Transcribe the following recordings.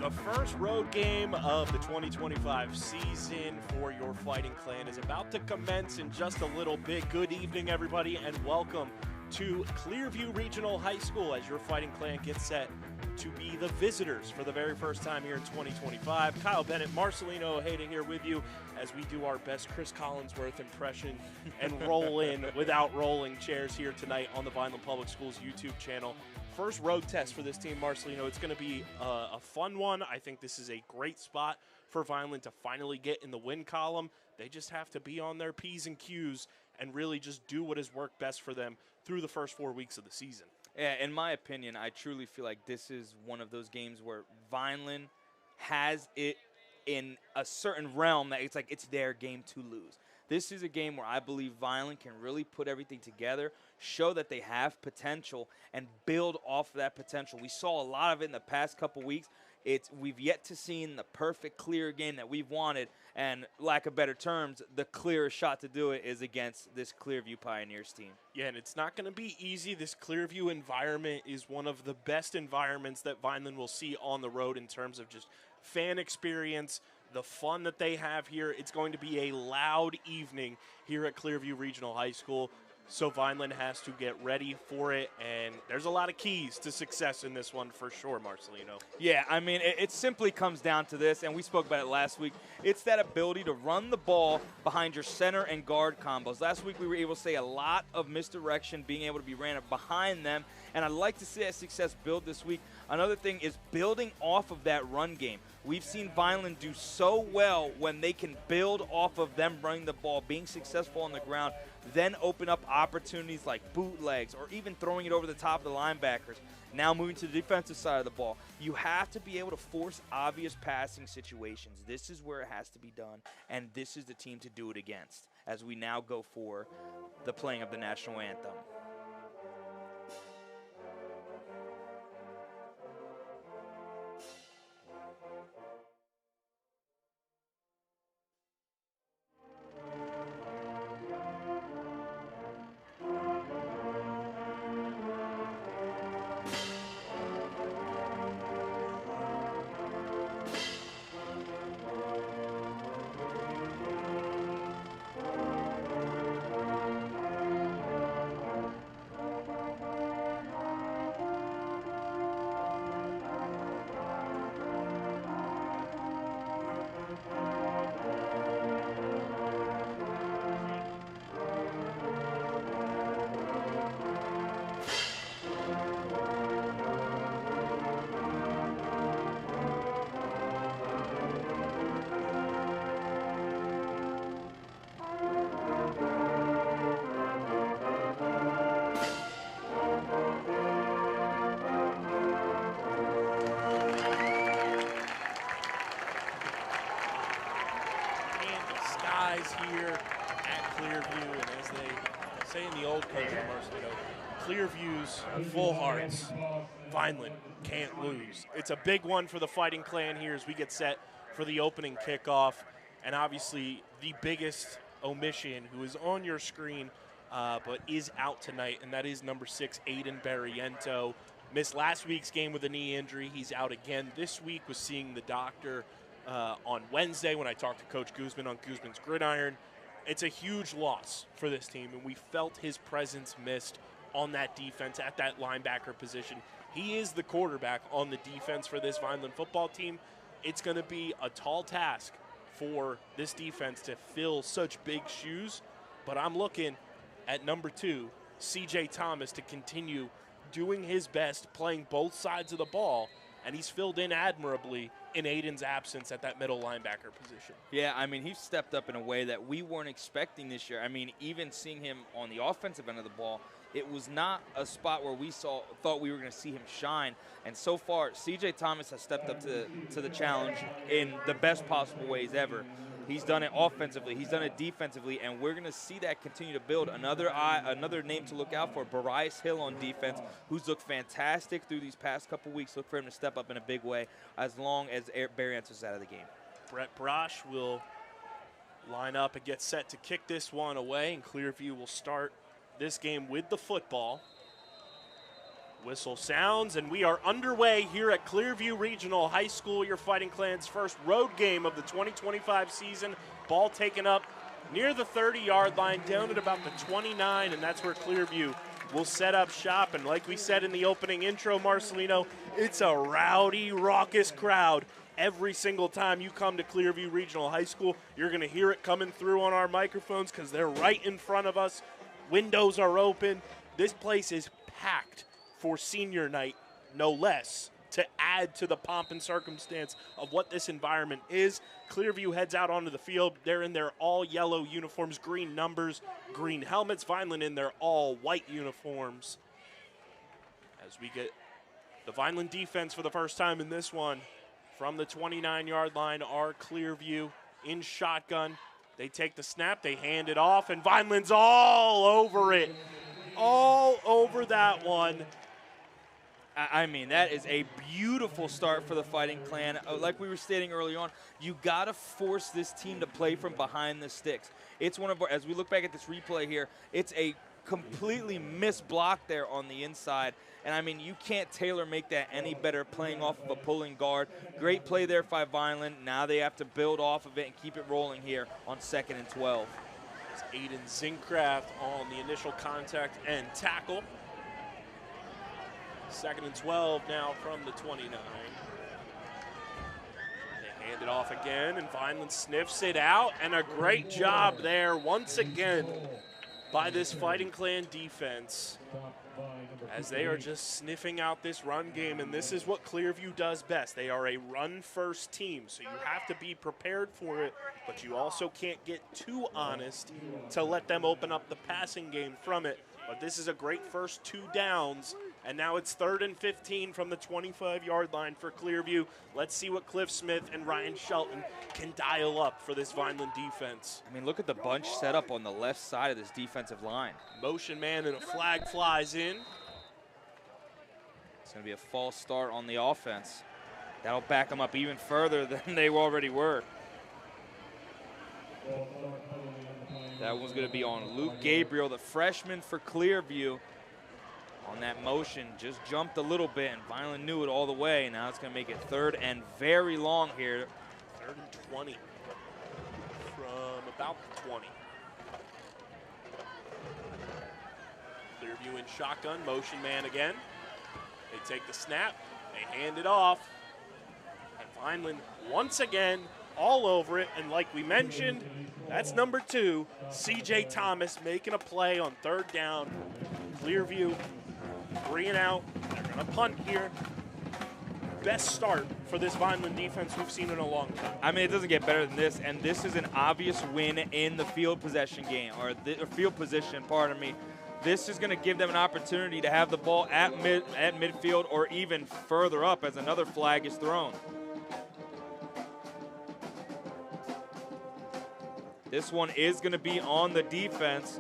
The first road game of the 2025 season for your Fighting Clan is about to commence in just a little bit. Good evening, everybody, and welcome to Clearview Regional High School as your Fighting Clan gets set to be the visitors for the very first time here in 2025. Kyle Bennett, Marcelino Ojeda here with you as we do our best Chris Collinsworth impression and roll in without rolling chairs here tonight on the Vineland Public Schools YouTube channel. First road test for this team, Marcelino. It's going to be a fun one. I think this is a great spot for Vineland to finally get in the win column. They just have to be on their P's and Q's and really just do what has worked best for them through the first 4 weeks of the season. Yeah, in my opinion, I truly feel like this is one of those games where Vineland has it in a certain realm that it's like it's their game to lose. This is a game where I believe Vineland can really put everything together, show that they have potential, and build off of that potential. We saw a lot of it in the past couple weeks. We've yet to see the perfect, clear game that we've wanted, and lack of better terms, the clearest shot to do it is against this Clearview Pioneers team. Yeah, and it's not going to be easy. This Clearview environment is one of the best environments that Vineland will see on the road in terms of just fan experience, the fun that they have here. It's going to be a loud evening here at Clearview Regional High School. So Vineland has to get ready for it, and there's a lot of keys to success in this one for sure, Marcelino. Yeah, I mean, it simply comes down to this, and we spoke about it last week. It's that ability to run the ball behind your center and guard combos. Last week we were able to say a lot of misdirection being able to be ran up behind them, and I'd like to see that success build this week. Another thing is building off of that run game. We've seen Vineland do so well when they can build off of them running the ball, being successful on the ground, then open up opportunities like bootlegs or even throwing it over the top of the linebackers. Now moving to the defensive side of the ball, you have to be able to force obvious passing situations. This is where it has to be done, and this is the team to do it against as we now go for the playing of the national anthem. Here at Clearview, and as they say in the old country, Clearview's full hearts, Vineland can't lose. It's a big one for the Fighting Clan here as we get set for the opening kickoff, and obviously the biggest omission who is on your screen but is out tonight, and that is number 6, Aiden Barriento. Missed last week's game with a knee injury. He's out again this week, was seeing the doctor on Wednesday when I talked to Coach Guzman on Guzman's Gridiron. It's a huge loss for this team, and we felt his presence missed on that defense at that linebacker position. He is the quarterback on the defense for this Vineland football team. It's going to be a tall task for this defense to fill such big shoes, but I'm looking at number 2, C.J. Thomas, to continue doing his best, playing both sides of the ball, and he's filled in admirably in Aiden's absence at that middle linebacker position. Yeah, I mean, he's stepped up in a way that we weren't expecting this year. I mean, even seeing him on the offensive end of the ball, it was not a spot where we thought we were going to see him shine. And so far, C.J. Thomas has stepped up to the challenge in the best possible ways ever. He's done it offensively. He's done it defensively, and we're going to see that continue to build. Another name to look out for, Bryce Hill on defense, who's looked fantastic through these past couple weeks. Look for him to step up in a big way as long as Barriento's out of the game. Brett Brosh will line up and get set to kick this one away, and Clearview will start this game with the football. Whistle sounds, and we are underway here at Clearview Regional High School, your Fighting Clan's first road game of the 2025 season. Ball taken up near the 30-yard line, down at about the 29, and that's where Clearview will set up shop. And like we said in the opening intro, Marcelino, it's a rowdy, raucous crowd. Every single time you come to Clearview Regional High School, you're going to hear it coming through on our microphones because they're right in front of us. Windows are open. This place is packed for senior night, no less, to add to the pomp and circumstance of what this environment is. Clearview heads out onto the field. They're in their all-yellow uniforms, green numbers, green helmets. Vineland in their all-white uniforms. As we get the Vineland defense for the first time in this one, from the 29-yard line are Clearview in shotgun. They take the snap, they hand it off, and Vineland's all over it. All over that one. I mean, that is a beautiful start for the Fighting Clan. Like we were stating early on, you got to force this team to play from behind the sticks. It's one of our, as we look back at this replay here, it's a completely missed block there on the inside. And I mean, you can't tailor make that any better playing off of a pulling guard. Great play there by Vineland. Now they have to build off of it and keep it rolling here on 2nd and 12. It's Aiden Zincraft on the initial contact and tackle. 2nd and 12 now from the 29. They hand it off again, and Vineland sniffs it out, and a great job there once again by this Fighting Clan defense as they are just sniffing out this run game, and this is what Clearview does best. They are a run-first team, so you have to be prepared for it, but you also can't get too honest to let them open up the passing game from it. But this is a great first 2 downs, and now it's 3rd and 15 from the 25-yard line for Clearview. Let's see what Cliff Smith and Ryan Shelton can dial up for this Vineland defense. I mean, look at the bunch set up on the left side of this defensive line. Motion man, and a flag flies in. It's going to be a false start on the offense. That'll back them up even further than they already were. That one's going to be on Luke Gabriel, the freshman for Clearview. On that motion, just jumped a little bit, and Vineland knew it all the way. Now it's going to make it 3rd and very long here. 3rd and 20 from about the 20. Clearview in shotgun, motion man again. They take the snap, they hand it off, and Vineland once again all over it. And like we mentioned, that's number 2, CJ Thomas making a play on 3rd down. Clearview 3 and out. They're going to punt here. Best start for this Vineland defense we've seen in a long time. I mean, it doesn't get better than this, and this is an obvious win in the field possession game, or field position, pardon me. This is going to give them an opportunity to have the ball at midfield or even further up as another flag is thrown. This one is going to be on the defense.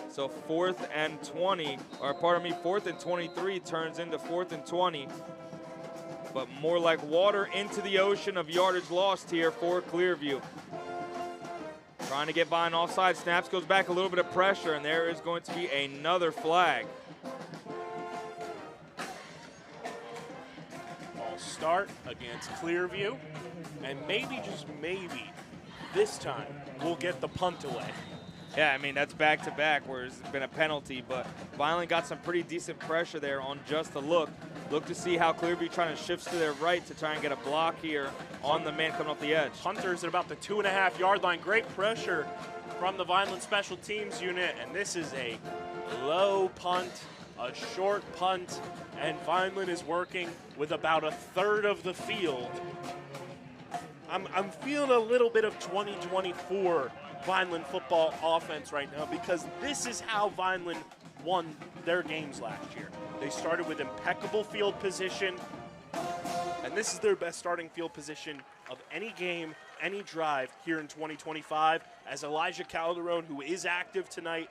So 4th and 20, or pardon me, 4th and 23 turns into 4th and 20. But more like water into the ocean of yardage lost here for Clearview. Trying to get by an offside, snaps, goes back, a little bit of pressure, and there is going to be another flag. Ball start against Clearview, and maybe, just maybe, this time we'll get the punt away. Yeah, I mean, that's back-to-back where it's been a penalty, but Vineland got some pretty decent pressure there on just a look. Look to see how Clearview trying to shift to their right to try and get a block here on the man coming off the edge. Hunters at about the 2.5-yard line. Great pressure from the Vineland special teams unit, and this is a low punt, a short punt, and Vineland is working with about 1/3 of the field. I'm feeling a little bit of 2024 Vineland football offense right now, because this is how Vineland won their games last year. They started with impeccable field position, and this is their best starting field position of any game, any drive here in 2025, as Elijah Calderon, who is active tonight,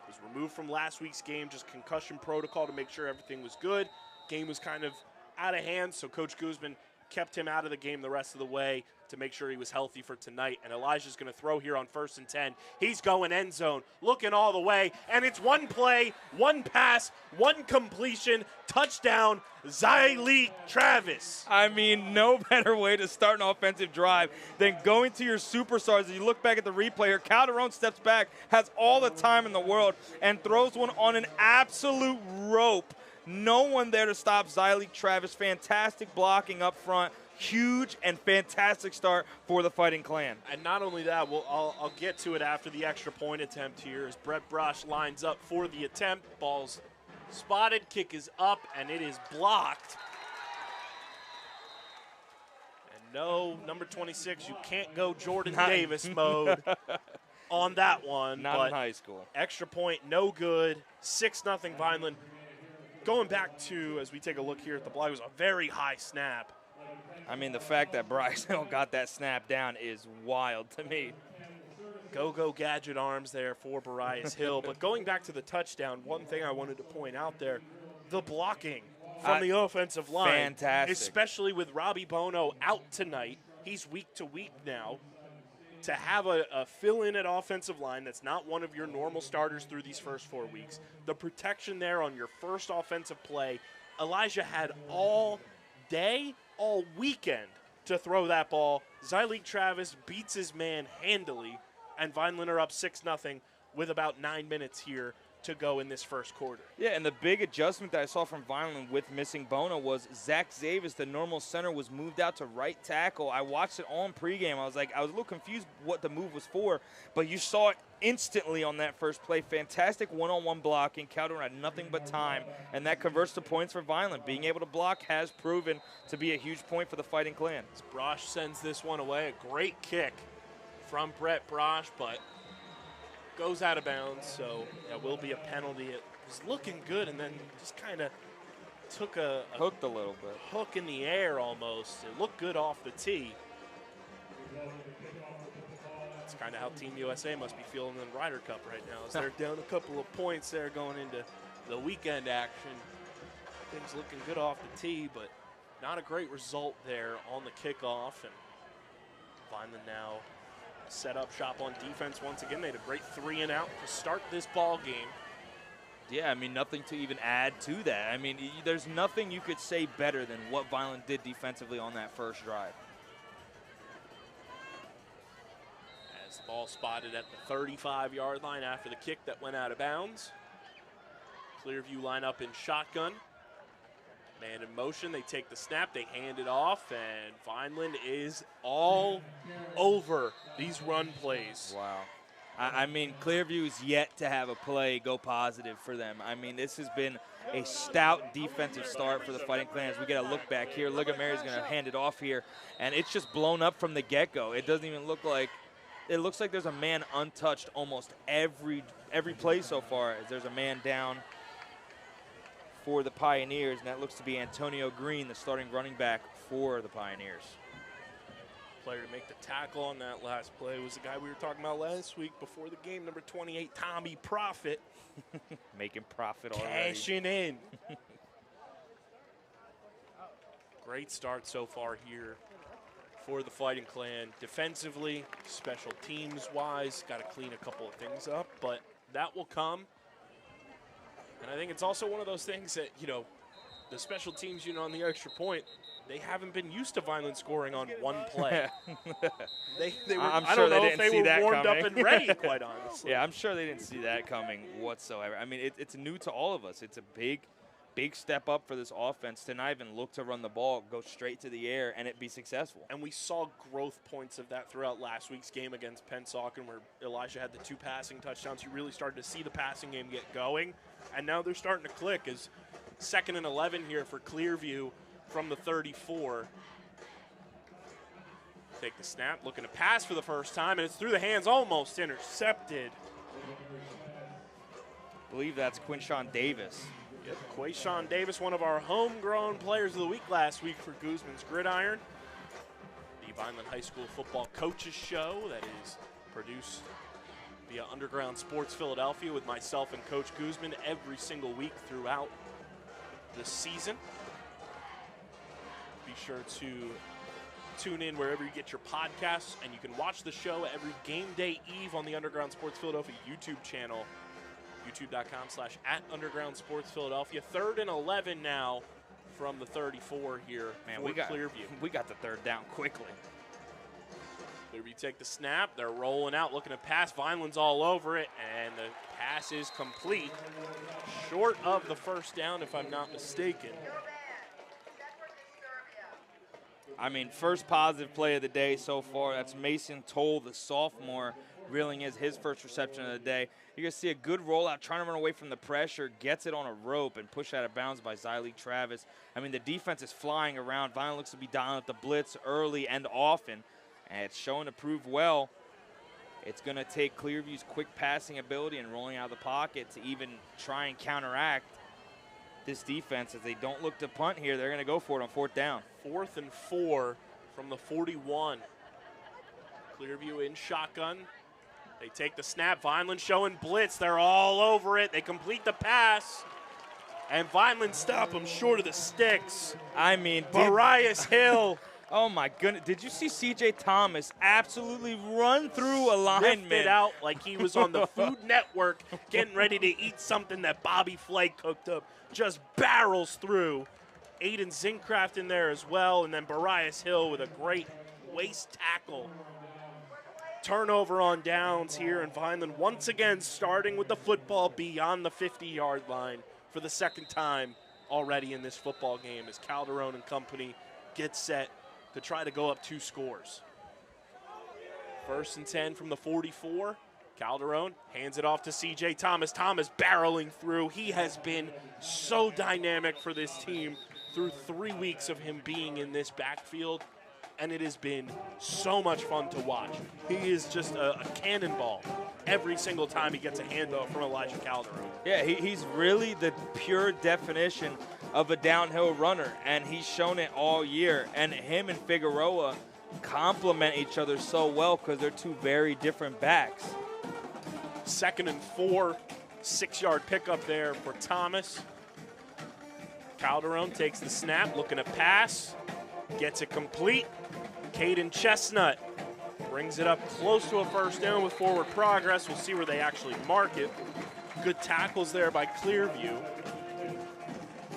was removed from last week's game, just concussion protocol to make sure everything was good. Game was kind of out of hand, so Coach Guzman kept him out of the game the rest of the way to make sure he was healthy for tonight. And Elijah's going to throw here on 1st and 10. He's going end zone, looking all the way, and it's one play, one pass, one completion, touchdown, Zyleek Travis. I mean, no better way to start an offensive drive than going to your superstars. As you look back at the replay here, Calderon steps back, has all the time in the world, and throws one on an absolute rope. No one there to stop Zyleek Travis. Fantastic blocking up front. Huge and fantastic start for the Fighting Clan. And not only that, I'll get to it after the extra point attempt here as Brett Brosh lines up for the attempt. Ball's spotted, kick is up, and it is blocked. And no, number 26, you can't go Jordan Davis mode on that one. Not in high school. Extra point, no good. 6-0 Vineland. Going back to, as we take a look here at the block, it was a very high snap. I mean, the fact that Bryce Hill got that snap down is wild to me. Go gadget arms there for Bryce Hill. But going back to the touchdown, one thing I wanted to point out there, the blocking from the offensive line. Fantastic. Especially with Robbie Bono out tonight. He's week to week now. To have a fill-in at offensive line that's not one of your normal starters through these first 4 weeks. The protection there on your first offensive play. Elijah had all day, all weekend to throw that ball. Zyleek Travis beats his man handily, and Vineland are up 6-0 with about 9 minutes here to go in this first quarter. Yeah, and the big adjustment that I saw from Vineland with missing Bono was Zach Zavis, the normal center, was moved out to right tackle. I watched it all in pregame. I was a little confused what the move was for, but you saw it instantly on that first play. Fantastic one-on-one blocking. Calderon had nothing but time, and that converts to points for Vineland. Being able to block has proven to be a huge point for the Fighting Clan. Brosh sends this one away. A great kick from Brett Brosh, but goes out of bounds, so that will be a penalty. It was looking good, and then just kind of took a hooked a little bit. Hook in the air almost. It looked good off the tee. That's kind of how Team USA must be feeling in the Ryder Cup right now, as they're down a couple of points there going into the weekend action. Things looking good off the tee, but not a great result there on the kickoff. And Vineland now set up shop on defense once again. They had a great 3-and-out to start this ball game. Yeah, I mean, nothing to even add to that. I mean, there's nothing you could say better than what Vineland did defensively on that first drive. As the ball spotted at the 35-yard line after the kick that went out of bounds. Clearview line up in shotgun. Man in motion, they take the snap, they hand it off, and Vineland is all over these run plays. Wow. I mean, Clearview is yet to have a play go positive for them. I mean, this has been a stout defensive start for the Fighting Clans. We get a look back here. Look at Mary's going to hand it off here, and it's just blown up from the get-go. It doesn't even look like – it looks like there's a man untouched almost every play so far, as there's a man down for the Pioneers, and that looks to be Antonio Green, the starting running back for the Pioneers. Player to make the tackle on that last play was the guy we were talking about last week before the game, number 28, Tommy Profit. Making profit already. Cashing in. Great start so far here for the Fighting Clan. Defensively, special teams-wise, got to clean a couple of things up, but that will come. And I think it's also one of those things that, you know, the special teams unit on the extra point, they haven't been used to Vineland scoring on one play. I don't know if they were warmed up and ready, quite honestly. Yeah, I'm sure they didn't see that coming whatsoever. I mean, it's new to all of us. It's a big step up for this offense to not even look to run the ball, go straight to the air, and it be successful. And we saw growth points of that throughout last week's game against Pennsauken, where Elijah had the 2 passing touchdowns. You really started to see the passing game get going, and now they're starting to click as 2nd and 11 here for Clearview from the 34. Take the snap, looking to pass for the first time, and it's through the hands, almost intercepted. I believe that's Quinshawn Davis. Yep, Quayshawn Davis, one of our homegrown players of the week last week for Guzman's Gridiron. The Vineland High School Football Coaches Show that is produced via Underground Sports Philadelphia with myself and Coach Guzman every single week throughout the season. Be sure to tune in wherever you get your podcasts, and you can watch the show every game day eve on the Underground Sports Philadelphia YouTube channel, youtube.com/@UndergroundSportsPhiladelphia. 3rd and 11 now from the 34 here. Man, for Clearview. We got the 3rd down quickly. Clearview take the snap. They're rolling out, looking to pass. Vineland's all over it, and the pass is complete. Short of the first down, if I'm not mistaken. I mean, first positive play of the day so far. That's Mason Toll, the sophomore, reeling is his first reception of the day. You're going to see a good rollout, trying to run away from the pressure, gets it on a rope and pushed out of bounds by Zyleek Travis. I mean, the defense is flying around. Vineland looks to be dialing up the blitz early and often, and it's showing to prove well. It's going to take Clearview's quick passing ability and rolling out of the pocket to even try and counteract this defense. As they don't look to punt here, they're going to go for it on 4th down. 4th and 4 from the 41. Clearview in shotgun. They take the snap. Vineland showing blitz. They're all over it. They complete the pass. And Vineland stop them short of the sticks. I mean, Barias Hill. Oh, my goodness. Did you see C.J. Thomas absolutely run through a lineman? Ripped it out like he was on the Food Network getting ready to eat something that Bobby Flay cooked up. Just barrels through. Aiden Zincraft in there as well, and then Barias Hill with a great waist tackle. Turnover on downs here, and Vineland once again starting with the football beyond the 50-yard line for the 2nd time already in this football game as Calderon and company get set to try to go up 2 scores. 1st and 10 from the 44. Calderon hands it off to C.J. Thomas. Thomas barreling through. He has been so dynamic for this team through 3 weeks of him being in this backfield, and it has been so much fun to watch. He is just a cannonball every single time he gets a handoff from Elijah Calderon. Yeah, he's really the pure definition of a downhill runner, and he's shown it all year. And him and Figueroa complement each other so well because they're 2 very different backs. 2nd and 4, 6-yard pickup there for Thomas. Calderon takes the snap, looking to pass, gets it complete. Caden Chestnut brings it up close to a 1st down with forward progress. We'll see where they actually mark it. Good tackles there by Clearview.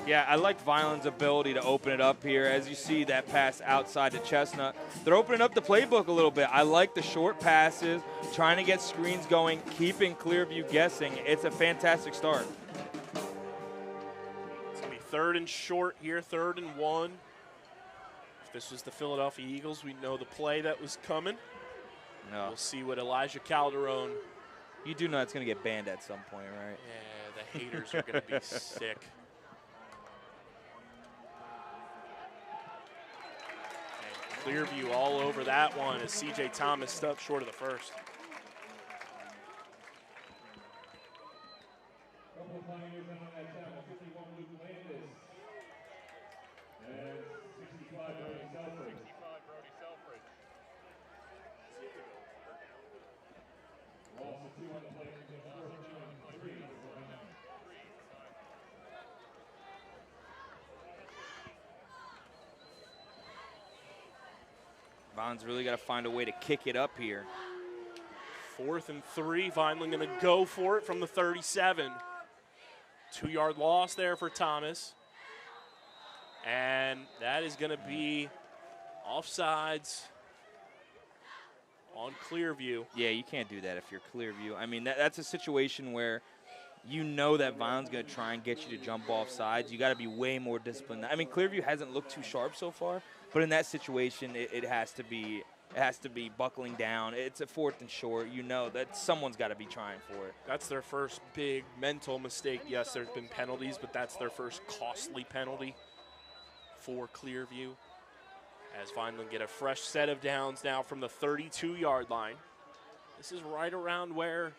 Yeah, I like Vineland's ability to open it up here. As you see that pass outside to Chestnut, they're opening up the playbook a little bit. I like the short passes, trying to get screens going, keeping Clearview guessing. It's a fantastic start. It's going to be 3rd and short here, 3rd and 1. If this was the Philadelphia Eagles, we'd know the play that was coming. No. We'll see what Elijah Calderon. You do know it's going to get banned at some point, right? Yeah, the haters are going to be sick. Clearview all over that one as C.J. Thomas stopped short of the 1st. Vineland's really got to find a way to kick it up here. 4th and 3. Vineland going to go for it from the 37. 2-yard loss there for Thomas. And that is going to be offsides on Clearview. Yeah, you can't do that if you're Clearview. I mean, that's a situation where you know that Vineland's going to try and get you to jump off sides. You got to be way more disciplined. I mean, Clearview hasn't looked too sharp so far, but in that situation, it has to be buckling down. It's a 4th and short. You know that someone's got to be trying for it. That's their first big mental mistake. Yes, there's been penalties, but that's their first costly penalty for Clearview. As Vineland get a fresh set of downs now from the 32-yard line. This is right around where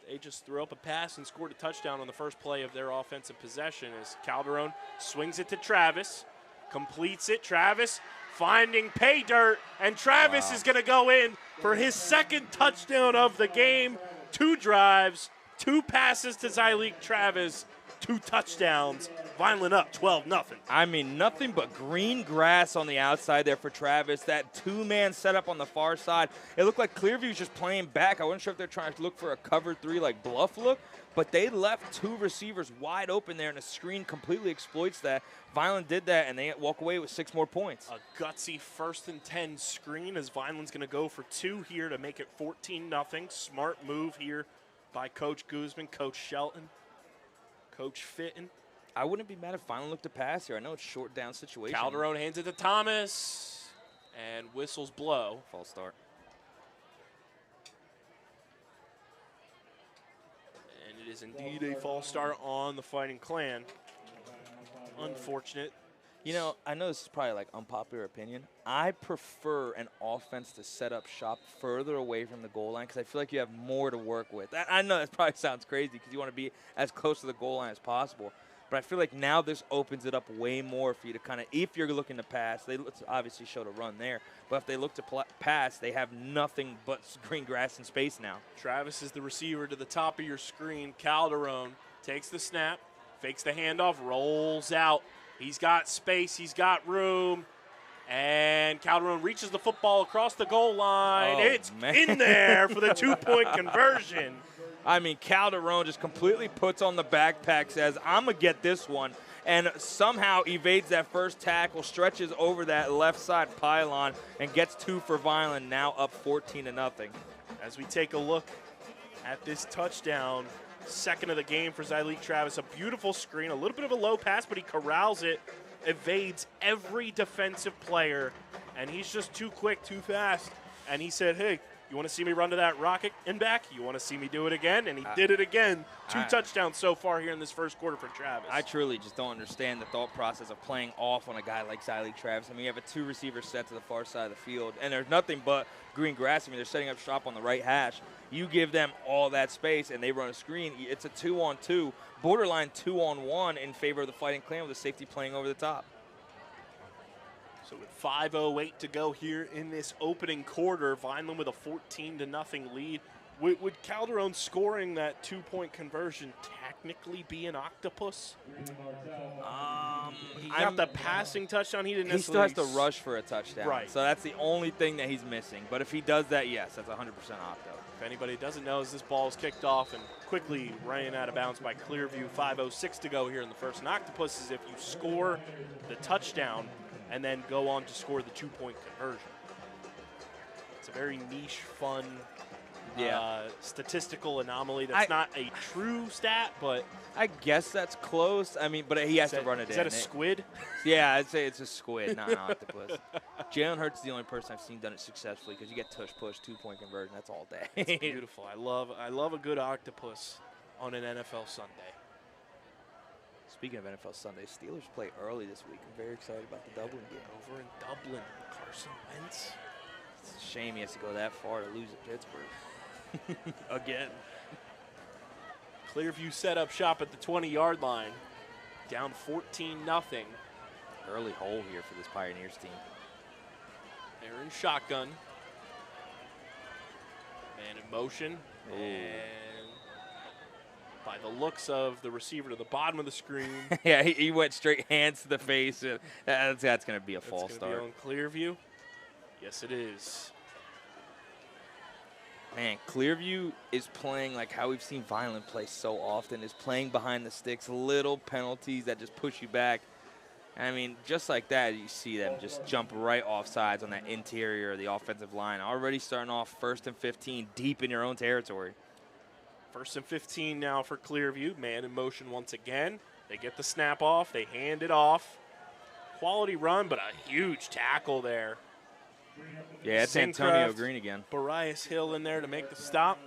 they just threw up a pass and scored a touchdown on the first play of their offensive possession as Calderon swings it to Travis, completes it. Travis finding pay dirt, and Travis is going to go in for his 2nd touchdown of the game. 2 drives, 2 passes to Zyleek Travis, 2 touchdowns. Vineland up 12-0. I mean, nothing but green grass on the outside there for Travis. That two-man setup on the far side. It looked like Clearview's just playing back. I wasn't sure if they're trying to look for a cover 3 like bluff look, but they left 2 receivers wide open there, and the screen completely exploits that. Vineland did that, and they walk away with 6 more points. A gutsy 1st and 10 screen as Vineland's going to go for 2 here to make it 14-0. Smart move here by Coach Guzman, Coach Shelton, Coach Fitton. I wouldn't be mad if Vineland looked to pass here. I know it's short down situation. Calderon hands it to Thomas, and whistles blow. False start. And it is indeed a false start on the Fighting Clan. Unfortunate. You know, I know this is probably like unpopular opinion. I prefer an offense to set up shop further away from the goal line because I feel like you have more to work with. I know that probably sounds crazy because you want to be as close to the goal line as possible. But I feel like now this opens it up way more for you to kind of, if you're looking to pass, they obviously showed a run there. But if they look to pass, they have nothing but green grass and space now. Travis is the receiver to the top of your screen. Calderon takes the snap, fakes the handoff, rolls out. He's got space, he's got room, and Calderon reaches the football across the goal line. Oh, it's man. in there for the 2-point conversion. I mean, Calderon just completely puts on the backpack, says, I'm going to get this one, and somehow evades that first tackle, stretches over that left side pylon, and gets 2 for Vineland, now up 14-0. As we take a look at this touchdown, 2nd of the game for Zyleek Travis. A beautiful screen, a little bit of a low pass, but he corrals it, evades every defensive player, and he's just too quick, too fast. And he said, hey, you want to see me run to that rocket and back? You want to see me do it again? And he did it again. 2 touchdowns so far here in this first quarter for Travis. I truly just don't understand the thought process of playing off on a guy like Zyleek Travis. I mean, you have a 2-receiver set to the far side of the field, and there's nothing but green grass. I mean, they're setting up shop on the right hash. You give them all that space, and they run a screen. It's a 2-on-2, borderline 2-on-1 in favor of the Fighting Clan with the safety playing over the top. So with 5:08 to go here in this opening quarter, Vineland with a 14-0 lead. Would Calderon scoring that 2-point conversion technically be an octopus? He got the passing touchdown. He didn't necessarily. He still has to rush for a touchdown. Right. So that's the only thing that he's missing. But if he does that, yes, that's 100% octo. If anybody doesn't know, as this ball is kicked off and quickly ran out of bounds by Clearview, 5:06 to go here in the first. An octopus is if you score the touchdown and then go on to score the 2-point conversion. It's a very niche, fun, statistical anomaly. That's not a true stat, but I guess that's close. I mean, but he has to run it in. Is that a squid? Yeah, I'd say it's a squid, not an octopus. Jalen Hurts is the only person I've seen done it successfully because you get tush-push, 2-point conversion. That's all day. It's beautiful. I love a good octopus on an NFL Sunday. Speaking of NFL Sunday, Steelers play early this week. I'm very excited about the Dublin game. Over in Dublin, Carson Wentz. It's a shame he has to go that far to lose at Pittsburgh. Again. Clearview set up shop at the 20-yard line. Down 14-0. Early hole here for this Pioneers team. They're in shotgun. Man in motion. Ooh. And by the looks of the receiver to the bottom of the screen. Yeah, he went straight hands to the face. That's going to be a false start. Be on Clearview. Yes, it is. Man, Clearview is playing like how we've seen Vineland play so often, is playing behind the sticks, little penalties that just push you back. I mean, just like that, you see them just jump right off sides on that interior of the offensive line. Already starting off 1st and 15 deep in your own territory. 1st and 15 now for Clearview. Man in motion once again. They get the snap off. They hand it off. Quality run, but a huge tackle there. Yeah, it's Antonio Green again. Barias Hill in there to make the stop.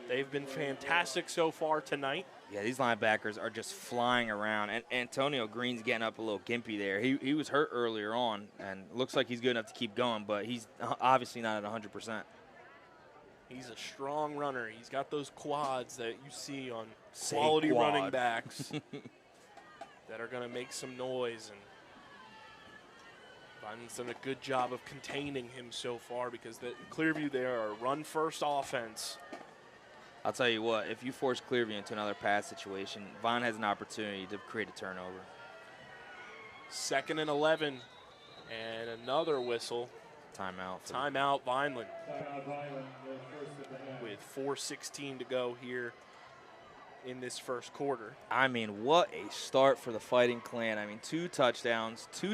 They've been fantastic so far tonight. Yeah, these linebackers are just flying around. And Antonio Green's getting up a little gimpy there. He was hurt earlier on, and looks like he's good enough to keep going, but he's obviously not at 100%. He's a strong runner. He's got those quads that you see on quality running backs that are going to make some noise. And Vineland's done a good job of containing him so far because the Clearview, they are a run-first offense. I'll tell you what, if you force Clearview into another pass situation, Vine has an opportunity to create a turnover. 2nd and 11, and another whistle. Timeout. Timeout, Vineland. With 4:16 to go here in this first quarter. I mean, what a start for the Fighting Clan. I mean, 2 touchdowns to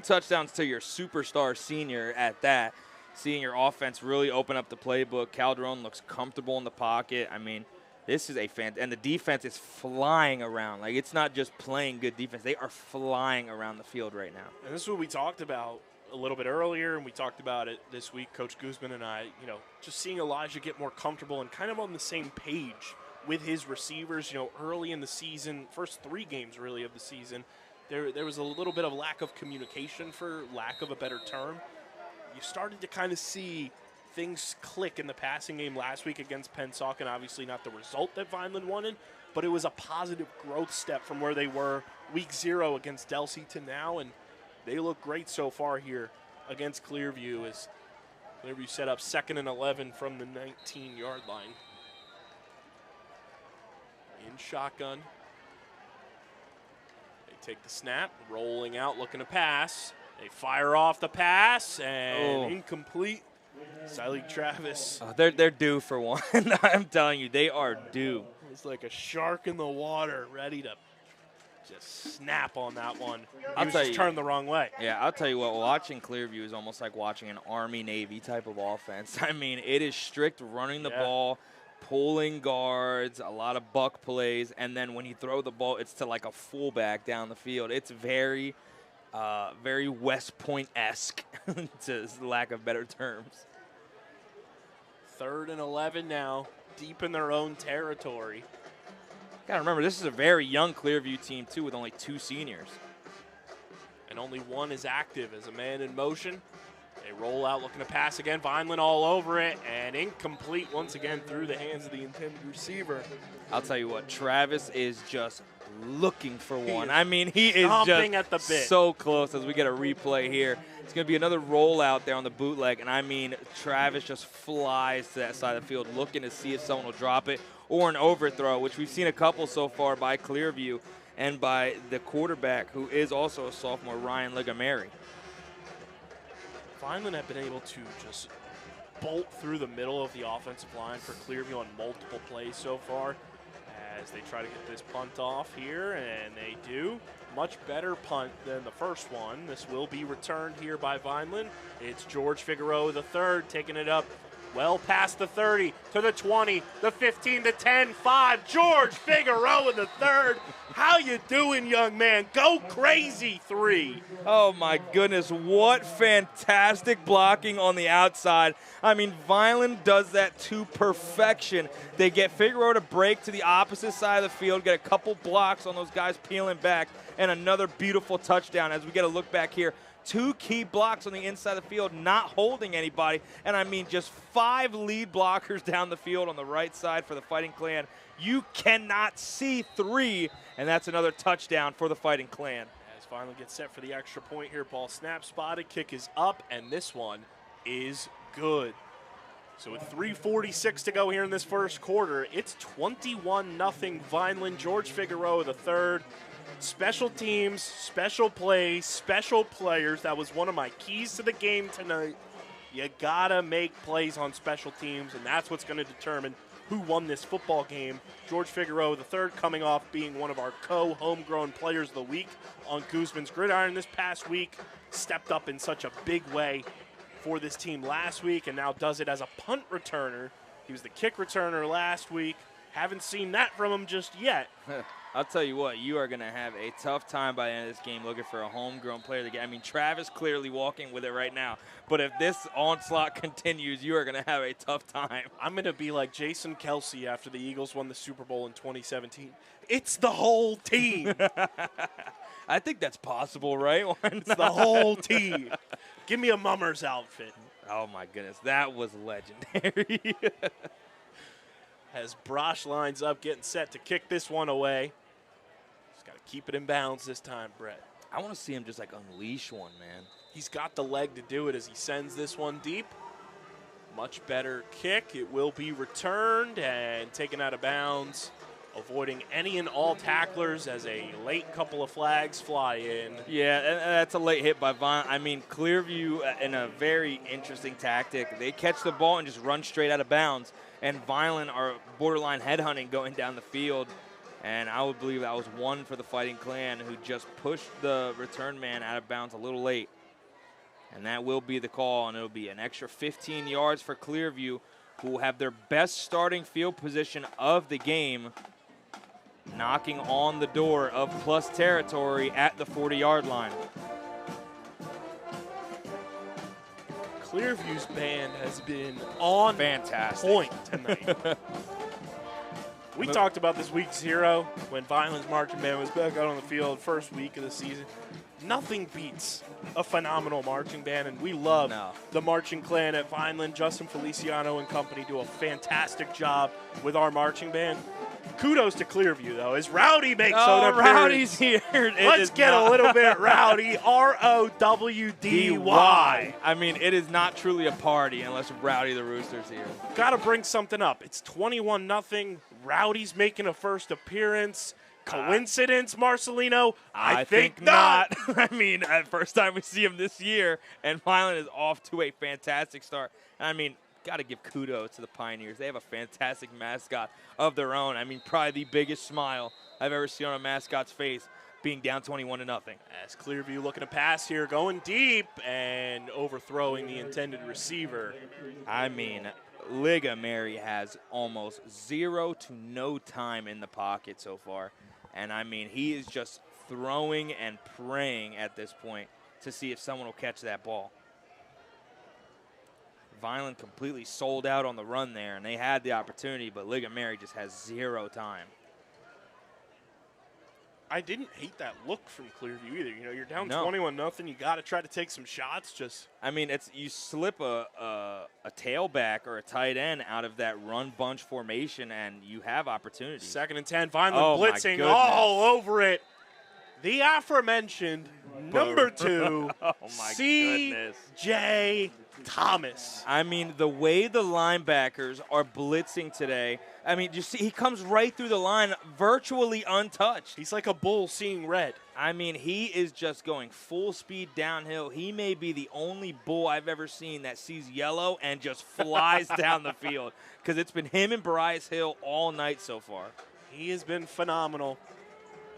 your superstar senior at that. Seeing your offense really open up the playbook. Calderon looks comfortable in the pocket. I mean, this is a and the defense is flying around. Like, it's not just playing good defense. They are flying around the field right now. And this is what we talked about a little bit earlier, and we talked about it this week, Coach Guzman and I, just seeing Elijah get more comfortable and kind of on the same page with his receivers. Early in the season, first 3 games really of the season, there was a little bit of lack of communication, for lack of a better term. You started to kind of see things click in the passing game last week against Pennsauken. Obviously not the result that Vineland wanted, but it was a positive growth step from where they were week 0 against Delsea to now, and they look great so far here against Clearview, as Clearview set up 2nd and 11 from the 19-yard line. In shotgun. They take the snap, rolling out, looking to pass. They fire off the pass, and incomplete. Sileak Travis. They're due for one. I'm telling you, they are due. It's like a shark in the water, ready to just snap on that one. He was just turned the wrong way. Yeah, I'll tell you what, watching Clearview is almost like watching an Army-Navy type of offense. I mean, it is strict running the ball, pulling guards, a lot of buck plays, and then when you throw the ball, it's to like a fullback down the field. It's very West Point-esque, to lack of better terms. 3rd and 11 now, deep in their own territory. Got to remember, this is a very young Clearview team, too, with only 2 seniors. And only one is active as a man in motion. They roll out looking to pass again. Vineland all over it, and incomplete once again through the hands of the intended receiver. I'll tell you what, Travis is just looking for one. I mean, he is just at the bit. So close as we get a replay here. It's going to be another rollout there on the bootleg, and I mean, Travis just flies to that side of the field looking to see if someone will drop it, or an overthrow, which we've seen a couple so far by Clearview and by the quarterback, who is also a sophomore, Ryan Ligameri. Vineland have been able to just bolt through the middle of the offensive line for Clearview on multiple plays so far, as they try to get this punt off here, and they do. Much better punt than the first one. This will be returned here by Vineland. It's George Figueroa III taking it up well past the 30 to the 20, the 15, the 10, 5. George Figueroa III. How you doing, young man? Go crazy, 3. Oh, my goodness. What fantastic blocking on the outside. I mean, Vineland does that to perfection. They get Figueroa to break to the opposite side of the field, get a couple blocks on those guys peeling back, and another beautiful touchdown as we get a look back here. 2 key blocks on the inside of the field, not holding anybody. And I mean, just 5 lead blockers down the field on the right side for the Fighting Clan. You cannot see 3, and that's another touchdown for the Fighting Clan. As Vineland gets set for the extra point here, ball snap spotted, kick is up, and this one is good. So with 3:46 to go here in this first quarter, it's 21-0 Vineland. George Figueroa III. Special teams, special plays, special players. That was one of my keys to the game tonight. You gotta make plays on special teams, and that's what's going to determine who won this football game. George Figueroa III coming off being one of our co-homegrown players of the week on Guzman's Gridiron this past week. Stepped up in such a big way for this team last week, and now does it as a punt returner. He was the kick returner last week. Haven't seen that from him just yet. I'll tell you what, you are going to have a tough time by the end of this game looking for a homegrown player to get. I mean, Travis clearly walking with it right now. But if this onslaught continues, you are going to have a tough time. I'm going to be like Jason Kelsey after the Eagles won the Super Bowl in 2017. It's the whole team. I think that's possible, right? It's the whole team. Give me a Mummers outfit. Oh, my goodness. That was legendary. As Brosh lines up, getting set to kick this one away. Just got to keep it in bounds this time, Brett. I want to see him just, like, unleash one, man. He's got the leg to do it as he sends this one deep. Much better kick. It will be returned and taken out of bounds, avoiding any and all tacklers as a late couple of flags fly in. Yeah, and that's a late hit by Vineland. I mean, Clearview in a very interesting tactic. They catch the ball and just run straight out of bounds, and Vineland are borderline headhunting going down the field. And I would believe that was one for the Fighting Clan, who just pushed the return man out of bounds a little late. And that will be the call, and it'll be an extra 15 yards for Clearview, who will have their best starting field position of the game, knocking on the door of plus territory at the 40-yard line. Clearview's band has been on point tonight. We talked about this week's hero when Vineland's marching band was back out on the field first week of the season. Nothing beats a phenomenal marching band, and we love the marching clan at Vineland. Justin Feliciano and company do a fantastic job with our marching band. Kudos to Clearview, though, as Rowdy makes an appearance. Rowdy's here. Let's get a little bit rowdy. R-O-W-D-Y. I mean, it is not truly a party unless Rowdy the Rooster's here. Got to bring something up. It's 21-0. Rowdy's making a first appearance. Coincidence, Marcelino? I think not. I mean, first time we see him this year, and Vineland is off to a fantastic start. I mean, got to give kudos to the Pioneers. They have a fantastic mascot of their own. I mean, probably the biggest smile I've ever seen on a mascot's face, being down 21-0. As Clearview looking to pass here, going deep and overthrowing the intended receiver. I mean, Liga Mary has almost 0 to no time in the pocket so far. And, I mean, he is just throwing and praying at this point to see if someone will catch that ball. Vineland completely sold out on the run there, and they had the opportunity, but Liga Mary just has 0 time. I didn't hate that look from Clearview either. You know, you're down 21-0. You got to try to take some shots. I mean, you slip a tailback or a tight end out of that run bunch formation, and you have opportunities. 2nd and 10. Vineland blitzing all over it. The aforementioned number 2, C.J. Thomas. I mean, the way the linebackers are blitzing today, I mean, you see, he comes right through the line virtually untouched. He's like a bull seeing red. I mean, he is just going full speed downhill. He may be the only bull I've ever seen that sees yellow and just flies down the field, because it's been him and Bryce Hill all night so far. He has been phenomenal,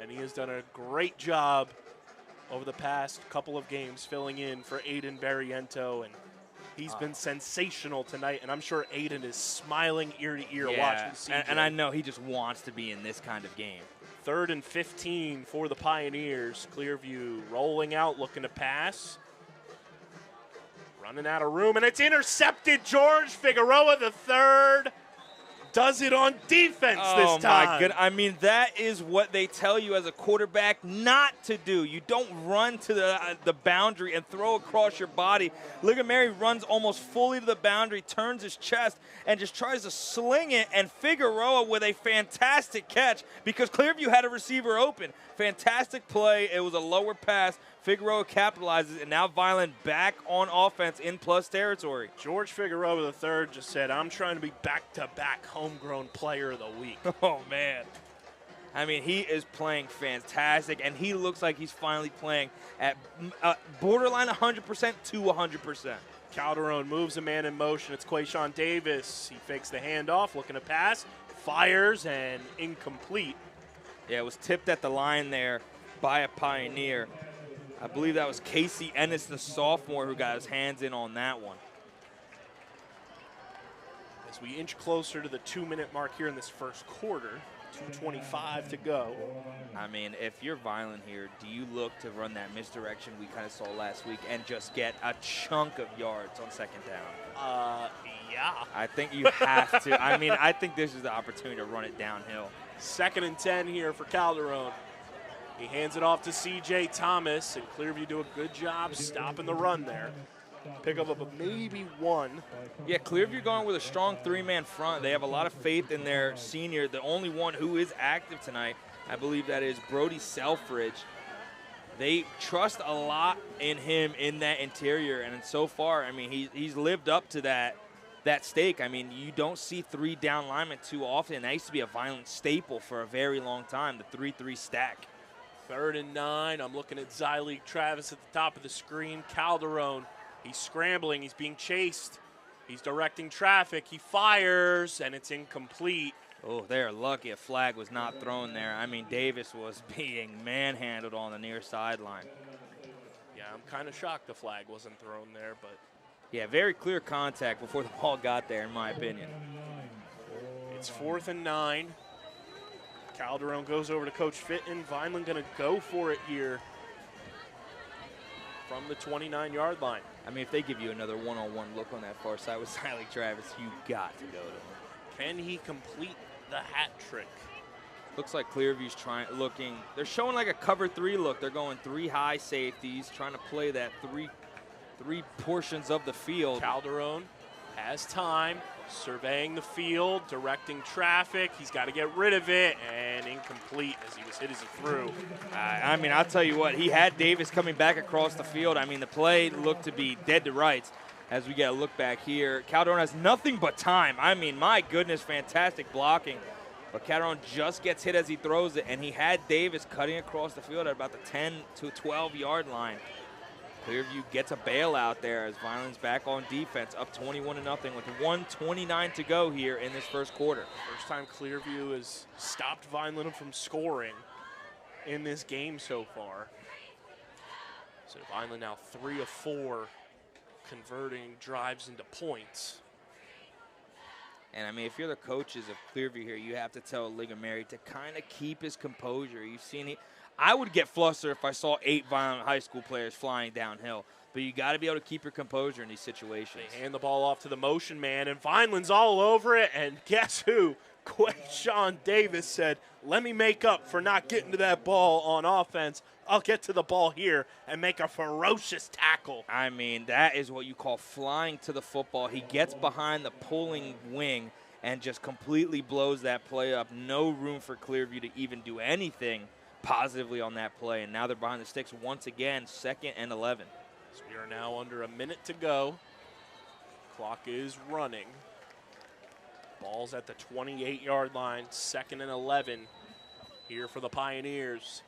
and he has done a great job over the past couple of games filling in for Aiden Barriento, and he's been sensational tonight, and I'm sure Aiden is smiling ear to ear watching CJ. And I know he just wants to be in this kind of game. 3rd and 15 for the Pioneers. Clearview rolling out, looking to pass. Running out of room, and it's intercepted. George Figueroa III does it on defense this time. Oh, my goodness. I mean, that is what they tell you as a quarterback not to do. You don't run to the boundary and throw across your body. Liga Mary runs almost fully to the boundary, turns his chest, and just tries to sling it, and Figueroa with a fantastic catch because Clearview had a receiver open. Fantastic play. It was a lower pass. Figueroa capitalizes, and now Vineland back on offense in plus territory. George Figueroa III just said, I'm trying to be back-to-back homegrown player of the week. Oh, man. I mean, he is playing fantastic, and he looks like he's finally playing at borderline 100% to 100%. Calderon moves a man in motion. It's Quayshawn Davis. He fakes the handoff, looking to pass, fires, and incomplete. Yeah, it was tipped at the line there by a Pioneer. I believe that was Casey Ennis, the sophomore, who got his hands in on that one. As we inch closer to the 2-minute mark here in this first quarter, 2:25 to go. I mean, if you're Vineland here, do you look to run that misdirection we kind of saw last week and just get a chunk of yards on 2nd down? Yeah. I think you have to. I mean, I think this is the opportunity to run it downhill. 2nd and 10 here for Calderon. He hands it off to C.J. Thomas, and Clearview do a good job stopping the run there. Pick up a maybe 1. Yeah, Clearview going with a strong 3-man front. They have a lot of faith in their senior, the only one who is active tonight. I believe that is Brody Selfridge. They trust a lot in him in that interior, and so far, I mean, he's lived up to that that stake. I mean, you don't see 3 down linemen too often. That used to be a Vineland staple for a very long time, the 3-3 stack. 3rd and 9. I'm looking at Zyleek Travis at the top of the screen. Calderon, he's scrambling. He's being chased. He's directing traffic. He fires, and it's incomplete. Oh, they're lucky a flag was not thrown there. I mean, Davis was being manhandled on the near sideline. Yeah, I'm kind of shocked the flag wasn't thrown there, but yeah, very clear contact before the ball got there, in my opinion. it's 4th and 9. Calderon goes over to Coach Fitton. Vineland going to go for it here from the 29-yard line. I mean, if they give you another one-on-one look on that far side with Zyleek Travis, you got to go to him. Can he complete the hat trick? Looks like Clearview's looking. They're showing like a cover 3 look. They're going 3 high safeties, trying to play that three portions of the field. Calderon has time, surveying the field, directing traffic. He's got to get rid of it, and incomplete as he was hit as he threw. I mean, I'll tell you what, he had Davis coming back across the field. I mean, the play looked to be dead to rights as we get a look back here. Calderon has nothing but time. I mean, my goodness, fantastic blocking. But Calderon just gets hit as he throws it, and he had Davis cutting across the field at about the 10 to 12-yard line. Clearview gets a bailout there as Vineland's back on defense, up 21-0 with 1:29 to go here in this first quarter. First time Clearview has stopped Vineland from scoring in this game so far. So Vineland now 3 of 4, converting drives into points. And, I mean, if you're the coaches of Clearview here, you have to tell Ligomeri to kind of keep his composure. You've seen it. I would get flustered if I saw 8 Vineland high school players flying downhill. But you got to be able to keep your composure in these situations. They hand the ball off to the motion man, and Vineland's all over it. And guess who? Quayshawn Davis said, let me make up for not getting to that ball on offense. I'll get to the ball here and make a ferocious tackle. I mean, that is what you call flying to the football. He gets behind the pulling wing and just completely blows that play up. No room for Clearview to even do anything positively on that play. And now they're behind the sticks once again, 2nd and 11. So we are now under a minute to go. Clock is running. Ball's at the 28-yard line, 2nd and 11 here for the Pioneers.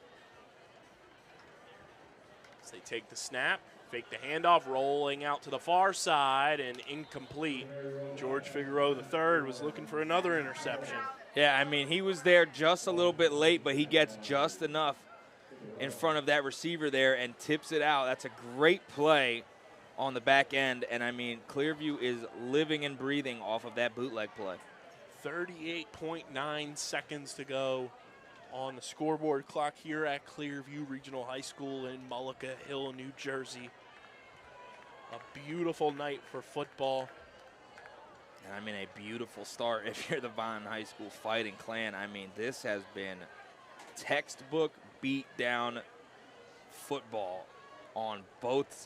As they take the snap, fake the handoff, rolling out to the far side, and incomplete. George Figueroa III was looking for another interception. Yeah, I mean, he was there just a little bit late, but he gets just enough in front of that receiver there and tips it out. That's a great play on the back end, and I mean, Clearview is living and breathing off of that bootleg play. 38.9 seconds to go on the scoreboard clock here at Clearview Regional High School in Mullica Hill, New Jersey. A beautiful night for football. And I mean, a beautiful start if you're the Vineland High School Fighting Clan. I mean, this has been textbook beat down football on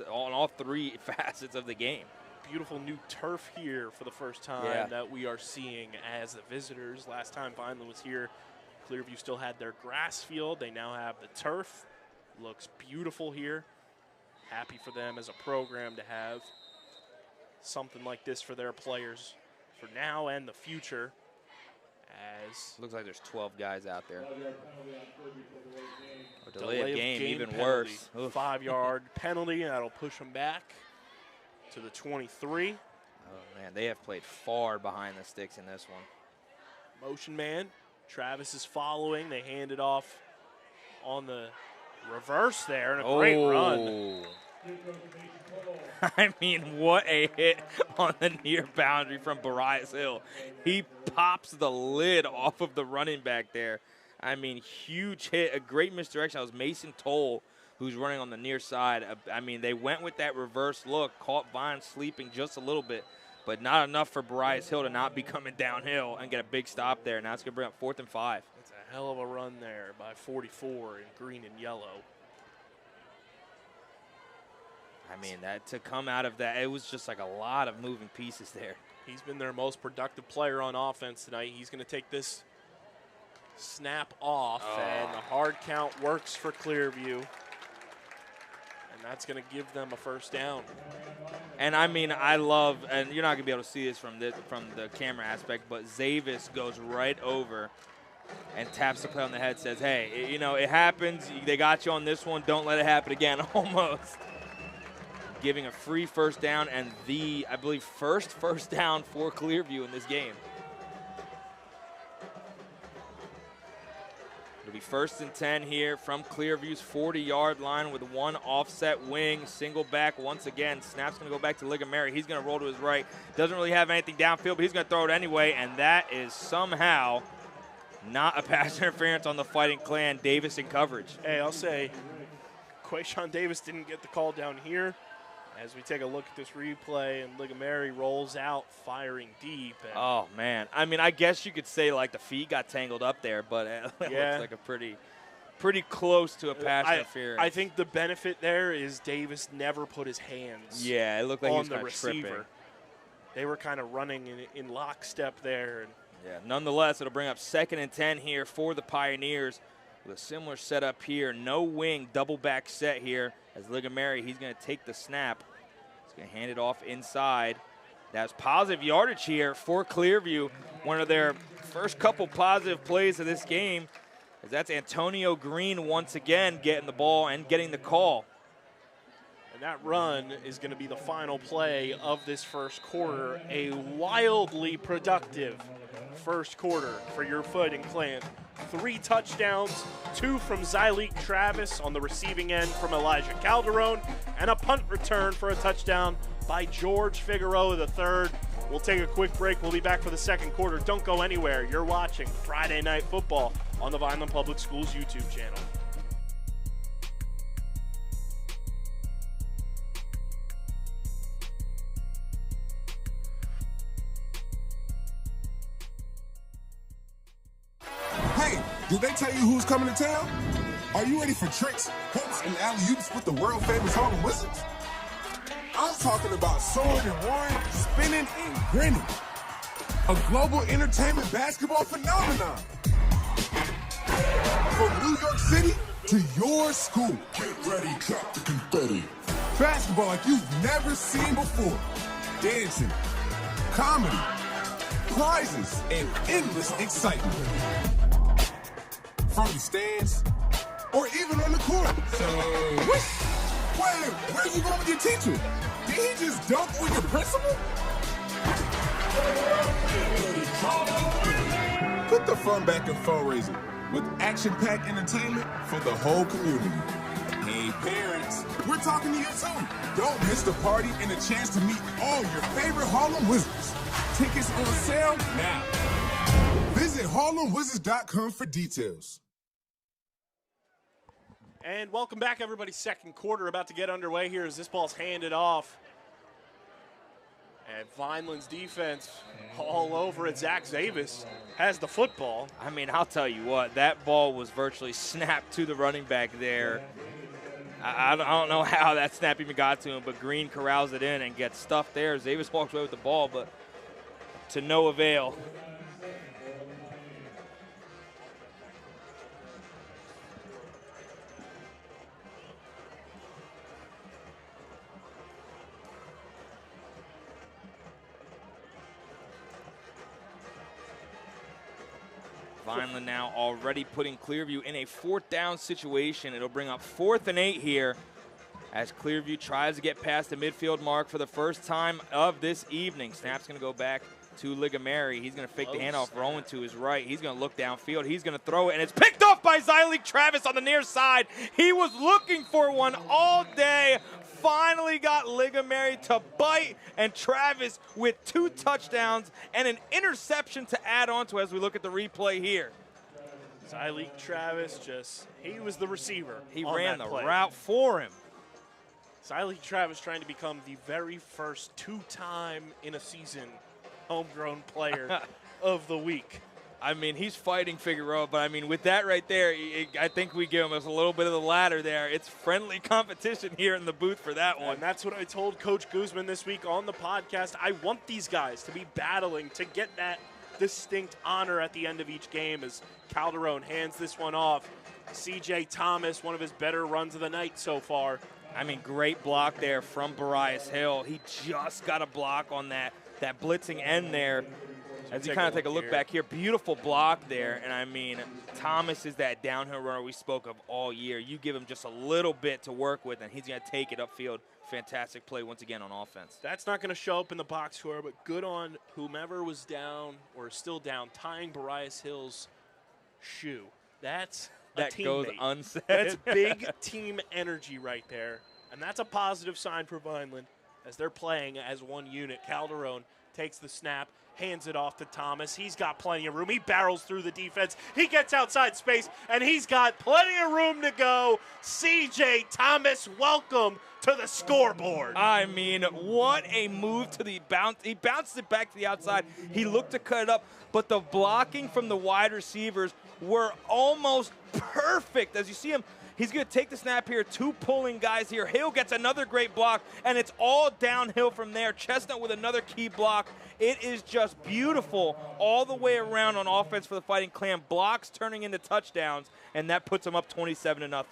all 3 facets of the game. Beautiful new turf here for the first time that we are seeing as the visitors. Last time Vineland was here, Clearview still had their grass field. They now have the turf. Looks beautiful here. Happy for them as a program to have something like this for their players for now and the future. As looks like there's 12 guys out there. A delay of game even penalty, worse. 5-yard penalty, and that'll push them back to the 23. Oh, man, they have played far behind the sticks in this one. Motion man. Travis is following. They hand it off on the reverse there, and a great run. I mean, what a hit on the near boundary from Vineland Hill. He pops the lid off of the running back there. I mean, huge hit, a great misdirection. That was Mason Toll, who's running on the near side. I mean, they went with that reverse look, caught Vine sleeping just a little bit, but not enough for Vineland Hill to not be coming downhill and get a big stop there. Now it's going to bring up 4th and 5. That's a hell of a run there by 44 in green and yellow. I mean, that to come out of that, it was just like a lot of moving pieces there. He's been their most productive player on offense tonight. He's going to take this snap off, and the hard count works for Clearview. And And that's going to give them a first down. And I mean, I love, and you're not going to be able to see this from the camera aspect, but Zavis goes right over and taps the player on the head, says, hey, you know, it happens. They got you on this one. Don't let it happen again, almost. Giving a free first down and the, I believe, first down for Clearview in this game. It'll be 1st and 10 here from Clearview's 40-yard line with one offset wing, single back once again. Snap's going to go back to Ligamary. He's going to roll to his right. Doesn't really have anything downfield, but he's going to throw it anyway, and that is somehow not a pass interference on the Fighting Clan. Davis in coverage. Hey, I'll say Quayshawn Davis didn't get the call down here. As we take a look at this replay, and Ligamary rolls out, firing deep. Oh, man. I mean, I guess you could say, like, the feet got tangled up there, but it looks like a pretty close to a pass interference. I think the benefit there is Davis never put his hands it looked like on he was the receiver. Tripping. They were kind of running in lockstep there. Yeah, nonetheless, it'll bring up 2nd and 10 here for the Pioneers with a similar setup here. No wing, double back set here as Ligamary, he's going to take the snap. He's going to hand it off inside. That's positive yardage here for Clearview. One of their first couple positive plays of this game, as that's Antonio Green once again getting the ball and getting the call. And that run is going to be the final play of this first quarter. A wildly productive first quarter for your Fighting Clan. 3 touchdowns, 2 from Zyleek Travis on the receiving end from Elijah Calderon, and a punt return for a touchdown by George Figueroa III. We'll take a quick break. We'll be back for the second quarter. Don't go anywhere. You're watching Friday Night Football on the Vineland Public Schools YouTube channel. Hey, did they tell you who's coming to town? Are you ready for tricks, hooks, and alley-oops with the world-famous Harlem Wizards? I'm talking about soaring and roaring, spinning and grinning. A global entertainment basketball phenomenon. From New York City to your school. Get ready, drop the confetti. Basketball like you've never seen before. Dancing, comedy, prizes, and endless excitement. From the stands, or even on the court. So, wait, where you going with your teacher? Did he just dunk on your principal? Put the fun back in fundraising with action-packed entertainment for the whole community. Hey, parents, we're talking to you too. Don't miss the party and a chance to meet all your favorite Harlem Wizards. Tickets on sale now. Visit HarlemWizards.com for details. And welcome back, everybody. Second quarter about to get underway here as this ball's handed off. And Vineland's defense all over it. Zach Zavis has the football. I mean, I'll tell you what, that ball was virtually snapped to the running back there. I don't know how that snap even got to him, but Green corrals it in and gets stuffed there. Zavis walks away with the ball, but to no avail. Vineland now already putting Clearview in a 4th down situation. It'll bring up 4th and 8 here as Clearview tries to get past the midfield mark for the first time of this evening. Snap's going to go back to Ligamary. He's going to fake the handoff, rolling to his right. He's going to look downfield. He's going to throw it, and it's picked off by Zyleek Travis on the near side. He was looking for one all day. Finally got Ligamary to bite, and Travis with 2 touchdowns and an interception to add on to as we look at the replay here. Zyleek Travis he was the receiver. He ran the route for him. Zyleek Travis trying to become the very first 2-time in a season homegrown player of the week. I mean, he's fighting Figueroa, but I mean, with that right there, I think we give him a little bit of the ladder there. It's friendly competition here in the booth for that one. And that's what I told Coach Guzman this week on the podcast. I want these guys to be battling to get that distinct honor at the end of each game as Calderon hands this one off. C.J. Thomas, one of his better runs of the night so far, I mean, great block there from Barias Hill. He just got a block on that blitzing end there. As you kind of take a look back here, beautiful block there. And I mean, Thomas is that downhill runner we spoke of all year. You give him just a little bit to work with, and he's going to take it upfield. Fantastic play once again on offense. That's not going to show up in the box score, but good on whomever was down or still down, tying Barias Hill's shoe. That's that goes unsaid. That's big team energy right there, and that's a positive sign for Vineland as they're playing as one unit. Calderon takes the snap, hands it off to Thomas. He's got plenty of room. He barrels through the defense. He gets outside space, and he's got plenty of room to go. C.J. Thomas, welcome to the scoreboard. I mean, what a move to the bounce. He bounced it back to the outside. He looked to cut it up, but the blocking from the wide receivers were almost perfect. As you see him, he's going to take the snap here. Two pulling guys here. Hill gets another great block, and it's all downhill from there. Chestnut with another key block. It is just beautiful all the way around on offense for the Fighting Clan. Blocks turning into touchdowns, and that puts them up 27-0.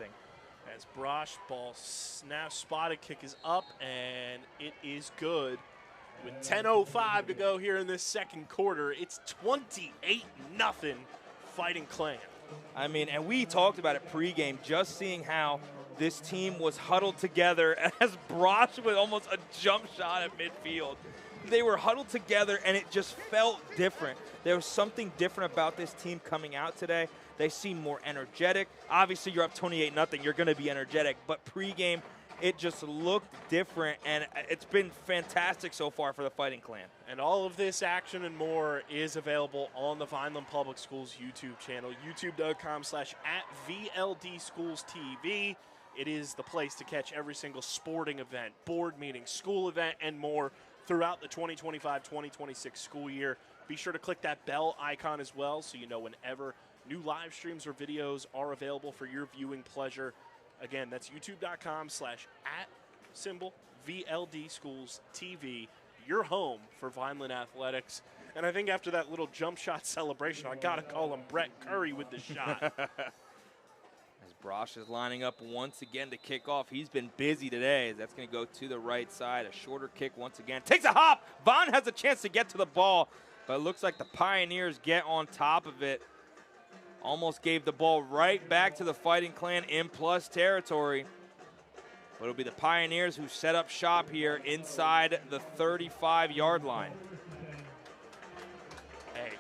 As Brosh ball snap, spotted kick is up, and it is good. With 10:05 to go here in this second quarter, it's 28-0 Fighting Clan. I mean, and we talked about it pregame, just seeing how this team was huddled together as Brosh with almost a jump shot at midfield. They were huddled together, and it just felt different. There was something different about this team coming out today. They seem more energetic. Obviously, you're up 28-0. You're going to be energetic. But pregame, it just looked different, and it's been fantastic so far for the Fighting Clan. And all of this action and more is available on the Vineland Public Schools YouTube channel, youtube.com/@VLDSchoolsTV. It is the place to catch every single sporting event, board meeting, school event, and more throughout the 2025-2026 school year. Be sure to click that bell icon as well so you know whenever new live streams or videos are available for your viewing pleasure. Again, that's youtube.com/@VLDSchoolsTV, your home for Vineland Athletics. And I think after that little jump shot celebration, I got to call him Brett Curry with the shot. As Brosh is lining up once again to kick off. He's been busy today. That's going to go to the right side. A shorter kick once again. Takes a hop. Vaughn has a chance to get to the ball, but it looks like the Pioneers get on top of it. Almost gave the ball right back to the Fighting Clan in plus territory. But it'll be the Pioneers who set up shop here inside the 35-yard line. Hey,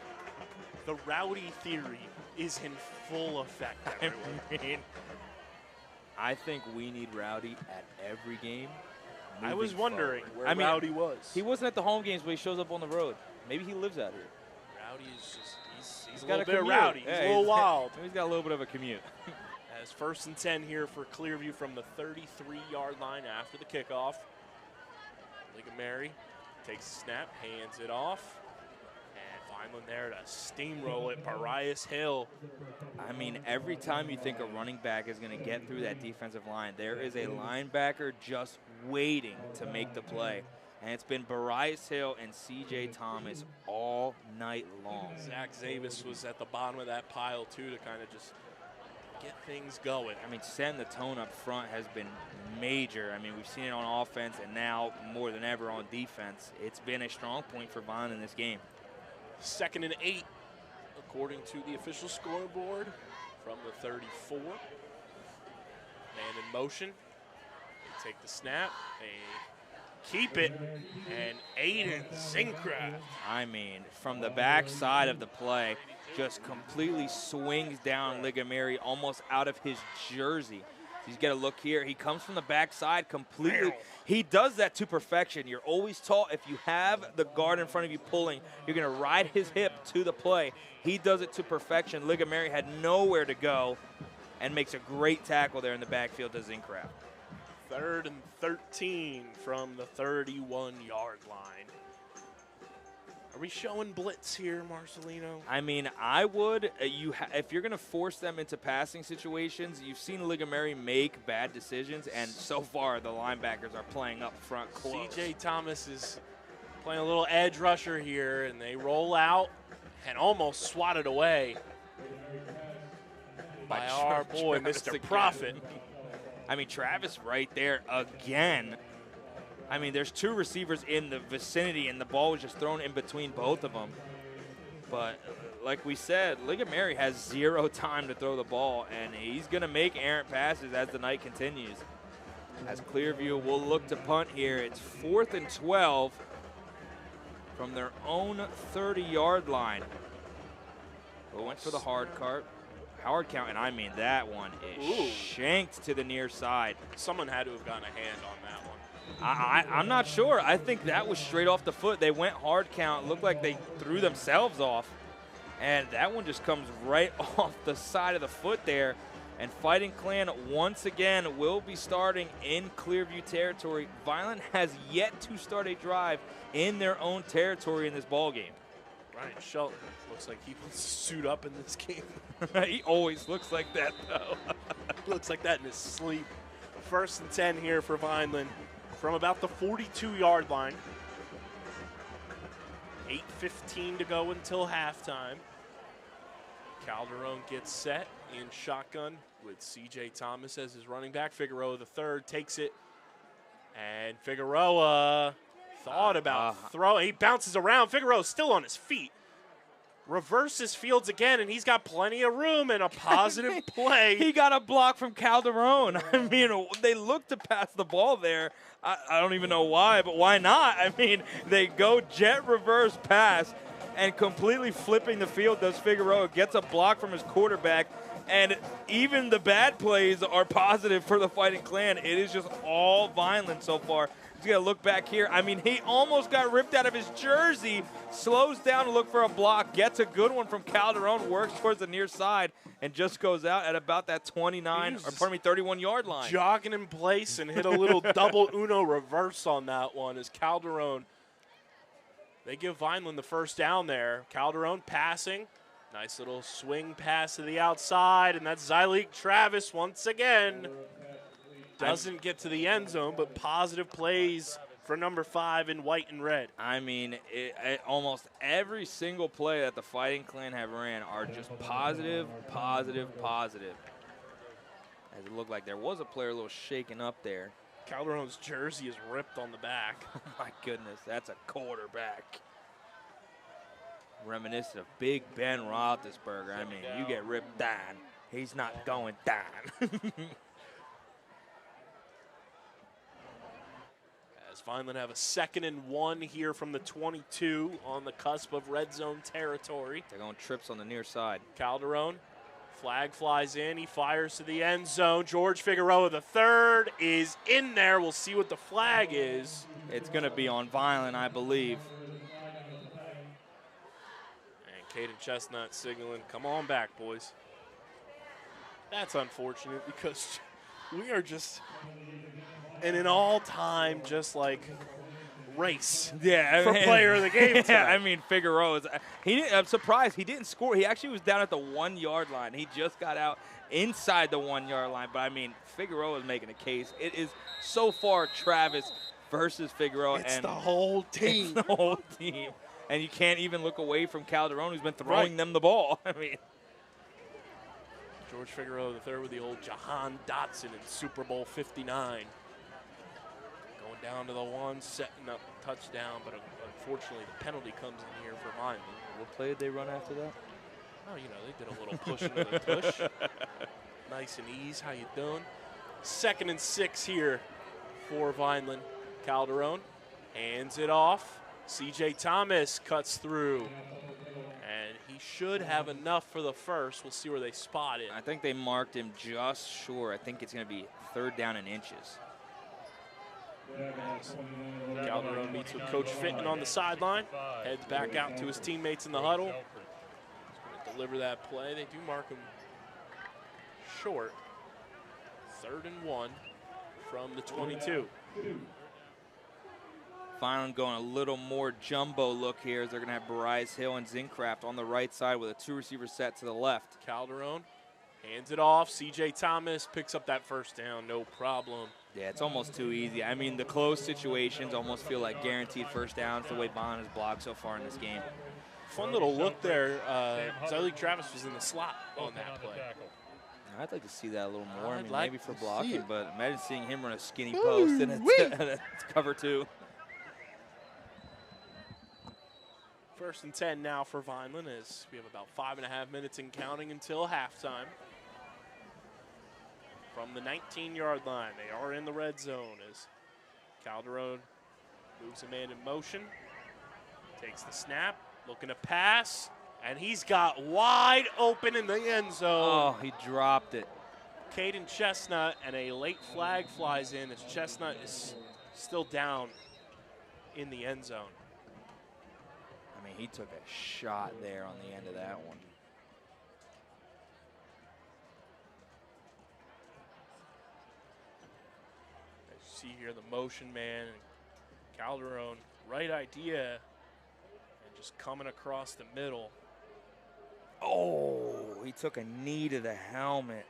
the rowdy theory is in full effect, everyone. I think we need Rowdy at every game. I was wondering where Rowdy was. He wasn't at the home games, but he shows up on the road. Maybe he lives out here. Rowdy is just, he's a got little bit rowdy. He's a little wild. He's got a little bit of a commute. As 1st and 10 here for Clearview from the 33-yard line after the kickoff. Ligamary takes a snap, hands it off. And Vineland there to steamroll it, Barias Hill. I mean, every time you think a running back is going to get through that defensive line, there is a linebacker just waiting to make the play. And it's been Barias Hill and C.J. Thomas all night long. Zach Zavis was at the bottom of that pile, too, to kind of just get things going. I mean, setting the tone up front has been major. I mean, we've seen it on offense and now more than ever on defense. It's been a strong point for Vaughn in this game. 2nd and 8, according to the official scoreboard, from the 34. Man in motion. They take the snap. They keep it. And Aiden Zincraft. I mean, from the backside of the play, just completely swings down Ligamary almost out of his jersey. He's got to look here. He comes from the backside completely. He does that to perfection. You're always taught if you have the guard in front of you pulling, you're going to ride his hip to the play. He does it to perfection. Ligamary had nowhere to go and makes a great tackle there in the backfield to Zincraft. 3rd and 13 from the 31-yard line. Are we showing blitz here, Marcelino? I mean, I would. If you're going to force them into passing situations, you've seen Ligamary make bad decisions, and so far the linebackers are playing up front close. C.J. Thomas is playing a little edge rusher here, and they roll out and almost swatted away by our boy, Mr. Prophet. I mean, Travis right there again. I mean, there's 2 receivers in the vicinity, and the ball was just thrown in between both of them. But like we said, Liga Mary has 0 time to throw the ball, and he's going to make errant passes as the night continues. As Clearview will look to punt here, it's 4th and 12 from their own 30-yard line. But went for the hard count, and I mean that one is shanked to the near side. Someone had to have gotten a hand on that one. I'm not sure. I think that was straight off the foot. They went hard count. Looked like they threw themselves off. And that one just comes right off the side of the foot there. And Fighting Clan once again will be starting in Clearview territory. Vineland has yet to start a drive in their own territory in this ball game. Ryan Shelton looks like he wants to suit up in this game. He always looks like that, though. Looks like that in his sleep. 1st and 10 here for Vineland from about the 42-yard line. 8:15 to go until halftime. Calderon gets set in shotgun with C.J. Thomas as his running back. Figueroa III takes it, and Figueroa thought about throwing. He bounces around. Figueroa's still on his feet. Reverses fields again, and he's got plenty of room and a positive play. He got a block from Calderon. I mean, they look to pass the ball there. I don't even know why, but why not? I mean, they go jet reverse pass, and completely flipping the field does Figueroa. Gets a block from his quarterback, and even the bad plays are positive for the Fighting Clan. It is just all Vineland so far. He's going to look back here. I mean, he almost got ripped out of his jersey. Slows down to look for a block. Gets a good one from Calderon. Works towards the near side and just goes out at about that 31-yard line. Jogging in place and hit a little double Uno reverse on that one as Calderon. They give Vineland the first down there. Calderon passing. Nice little swing pass to the outside, and that's Zyleek Travis once again. Doesn't get to the end zone, but positive plays for number 5 in white and red. I mean, almost every single play that the Fighting Clan have ran are just positive, positive, positive. As it looked like there was a player a little shaken up there. Calderon's jersey is ripped on the back. Oh my goodness, that's a quarterback. Reminiscent of Big Ben Roethlisberger. I mean, you get ripped down, he's not going down. Vineland have a 2nd and 1 here from the 22 on the cusp of red zone territory. They're going trips on the near side. Calderon, flag flies in. He fires to the end zone. George Figueroa III is in there. We'll see what the flag is. It's going to be on Vineland, I believe. And Caden Chestnut signaling, come on back, boys. That's unfortunate because we are just in an all-time just like race for player of the game tonight. Yeah, I mean, Figueroa, I'm surprised he didn't score. He actually was down at the 1-yard line. He just got out inside the 1-yard line. But, I mean, Figueroa is making a case. It is so far Travis versus Figueroa. It's the whole team. It's the whole team. And you can't even look away from Calderon, who's been throwing them the ball. I mean, George Figueroa III with the old Jahan Dotson in Super Bowl 59. Going down to the 1, setting up touchdown, but unfortunately the penalty comes in here for Vineland. What play did they run after that? Oh, you know, they did a little push into the tush. Nice and ease, how you doing? 2nd and 6 here for Vineland. Calderon hands it off. C.J. Thomas cuts through. And he should have enough for the first. We'll see where they spot it. I think they marked him just short. I think it's going to be 3rd down in inches. Calderon meets with Coach Fitton on the sideline. Heads back out to his teammates in the huddle. He's going to deliver that play. They do mark him short. 3rd and 1 from the 22. Vineland going a little more jumbo look here as they're going to have Bryce Hill and Zincraft on the right side with a 2-receiver set to the left. Calderon hands it off. C.J. Thomas picks up that first down, no problem. Yeah, it's almost too easy. I mean, the close situations almost feel like guaranteed first downs the way Vineland has blocked so far in this game. Fun little look there. Zyleek Travis was in the slot on that play. I'd like to see that a little more. I I'd mean, like maybe for to see blocking, it. but imagine seeing him run a skinny post and it's cover 2. First and 10 now for Vineland as we have about 5.5 minutes and counting until halftime. From the 19-yard line, they are in the red zone as Calderon moves a man in motion, takes the snap, looking to pass, and he's got wide open in the end zone. Oh, he dropped it. Caden Chestnut, and a late flag flies in as Chestnut is still down in the end zone. I mean, he took a shot there on the end of that one. As you see here, the motion man, Calderon, right idea, and just coming across the middle. Oh, he took a knee to the helmet.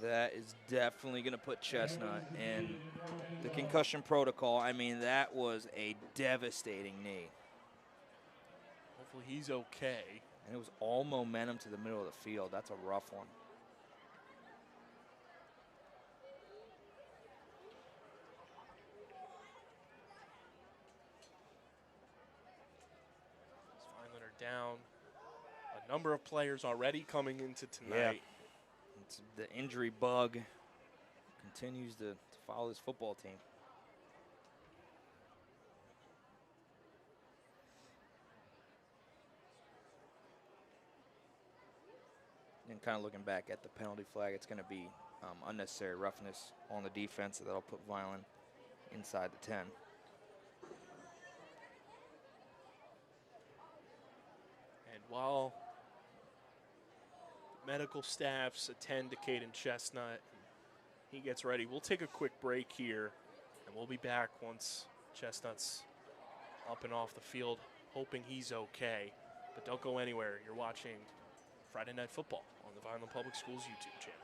That is definitely going to put Chestnut in the concussion protocol. I mean, that was a devastating knee. Hopefully he's okay. And it was all momentum to the middle of the field. That's a rough one. Vineland are down. A number of players already coming into tonight. Yeah. It's the injury bug continues to follow this football team. And kind of looking back at the penalty flag, it's going to be unnecessary roughness on the defense that'll put Vineland inside the 10. And while medical staffs attend to Caden Chestnut, he gets ready, we'll take a quick break here, and we'll be back once Chestnut's up and off the field, hoping he's okay. But don't go anywhere. You're watching Friday Night Football on the Vineland Public Schools YouTube channel.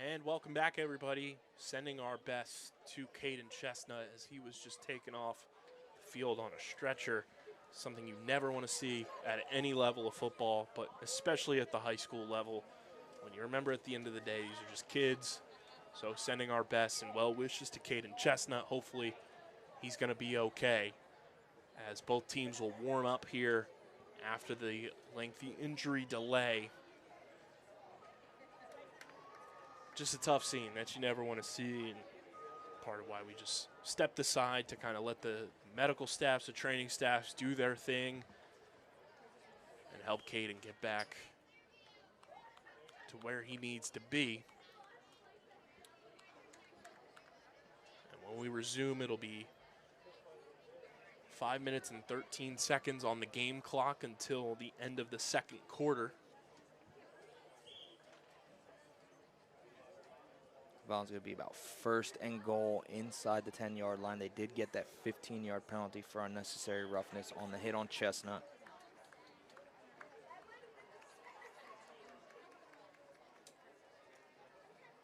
And welcome back, everybody. Sending our best to Caden Chestnut as he was just taken off the field on a stretcher. Something you never want to see at any level of football, but especially at the high school level. When you remember at the end of the day, these are just kids. So sending our best and well wishes to Caden Chestnut. Hopefully he's going to be okay, as both teams will warm up here after the lengthy injury delay. Just a tough scene that you never want to see, and part of why we just stepped aside to kind of let the medical staffs, the training staffs do their thing and help Caden get back to where he needs to be. And when we resume, it'll be 5 minutes and 13 seconds on the game clock until the end of the second quarter. It's going to be about 1st and goal inside the 10-yard line. They did get that 15-yard penalty for unnecessary roughness on the hit on Chestnut.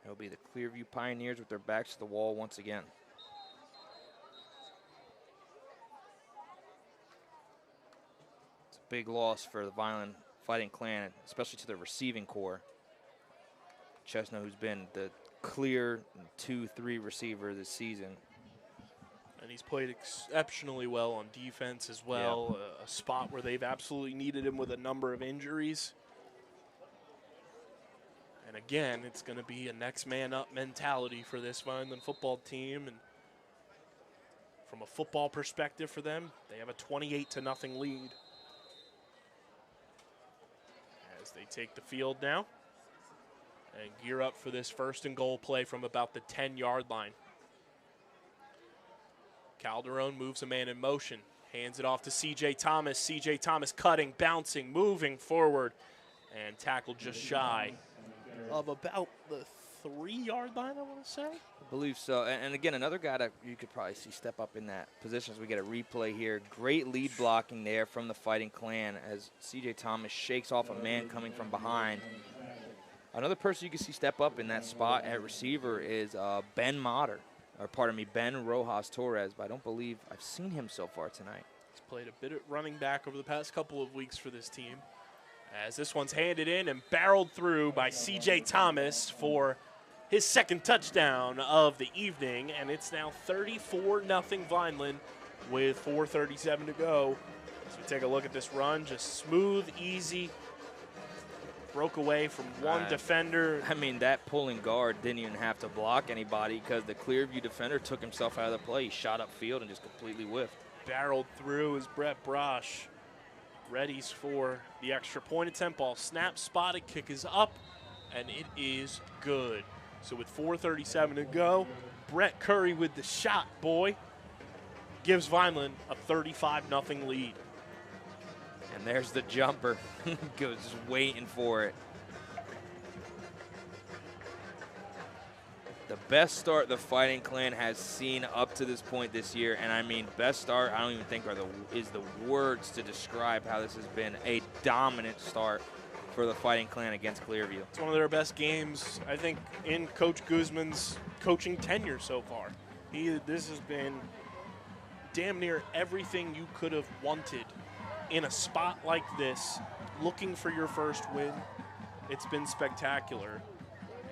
It'll be the Clearview Pioneers with their backs to the wall once again. It's a big loss for the Vineland Fighting Clan, especially to the receiving core. Chestnut, who's been the clear 2-3 receiver this season. And he's played exceptionally well on defense as well, a spot where they've absolutely needed him with a number of injuries. And again, it's going to be a next man up mentality for this Vineland football team. And from a football perspective for them, they have a 28-0 lead. As they take the field now and gear up for this 1st and goal play from about the 10-yard line. Calderon moves a man in motion, hands it off to C.J. Thomas. C.J. Thomas cutting, bouncing, moving forward, and tackled just shy of about the 3-yard line, I want to say. I believe so. And again, another guy that you could probably see step up in that position as we get a replay here. Great lead blocking there from the Fighting Clan as C.J. Thomas shakes off a man coming from behind. Another person you can see step up in that spot at receiver is Ben Rojas Torres, but I don't believe I've seen him so far tonight. He's played a bit of running back over the past couple of weeks for this team. As this one's handed in and barreled through by C.J. Thomas for his 2nd touchdown of the evening, and it's now 34-0 Vineland with 4:37 to go. As we take a look at this run, just smooth, easy. Broke away from one defender. I mean, that pulling guard didn't even have to block anybody because the Clearview defender took himself out of the play. He shot upfield and just completely whiffed. Barreled through as Brett Brosh readies for the extra point attempt. Ball snap, spotted, kick is up, and it is good. So with 4:37 to go, Brett Curry with the shot, boy, gives Vineland a 35-0 lead. And there's the jumper. Goes waiting for it. The best start the Fighting Clan has seen up to this point this year, and I mean best start, I don't even think is the words to describe how this has been a dominant start for the Fighting Clan against Clearview. It's one of their best games, I think, in Coach Guzman's coaching tenure so far. This has been damn near everything you could have wanted in a spot like this, looking for your first win. It's been spectacular.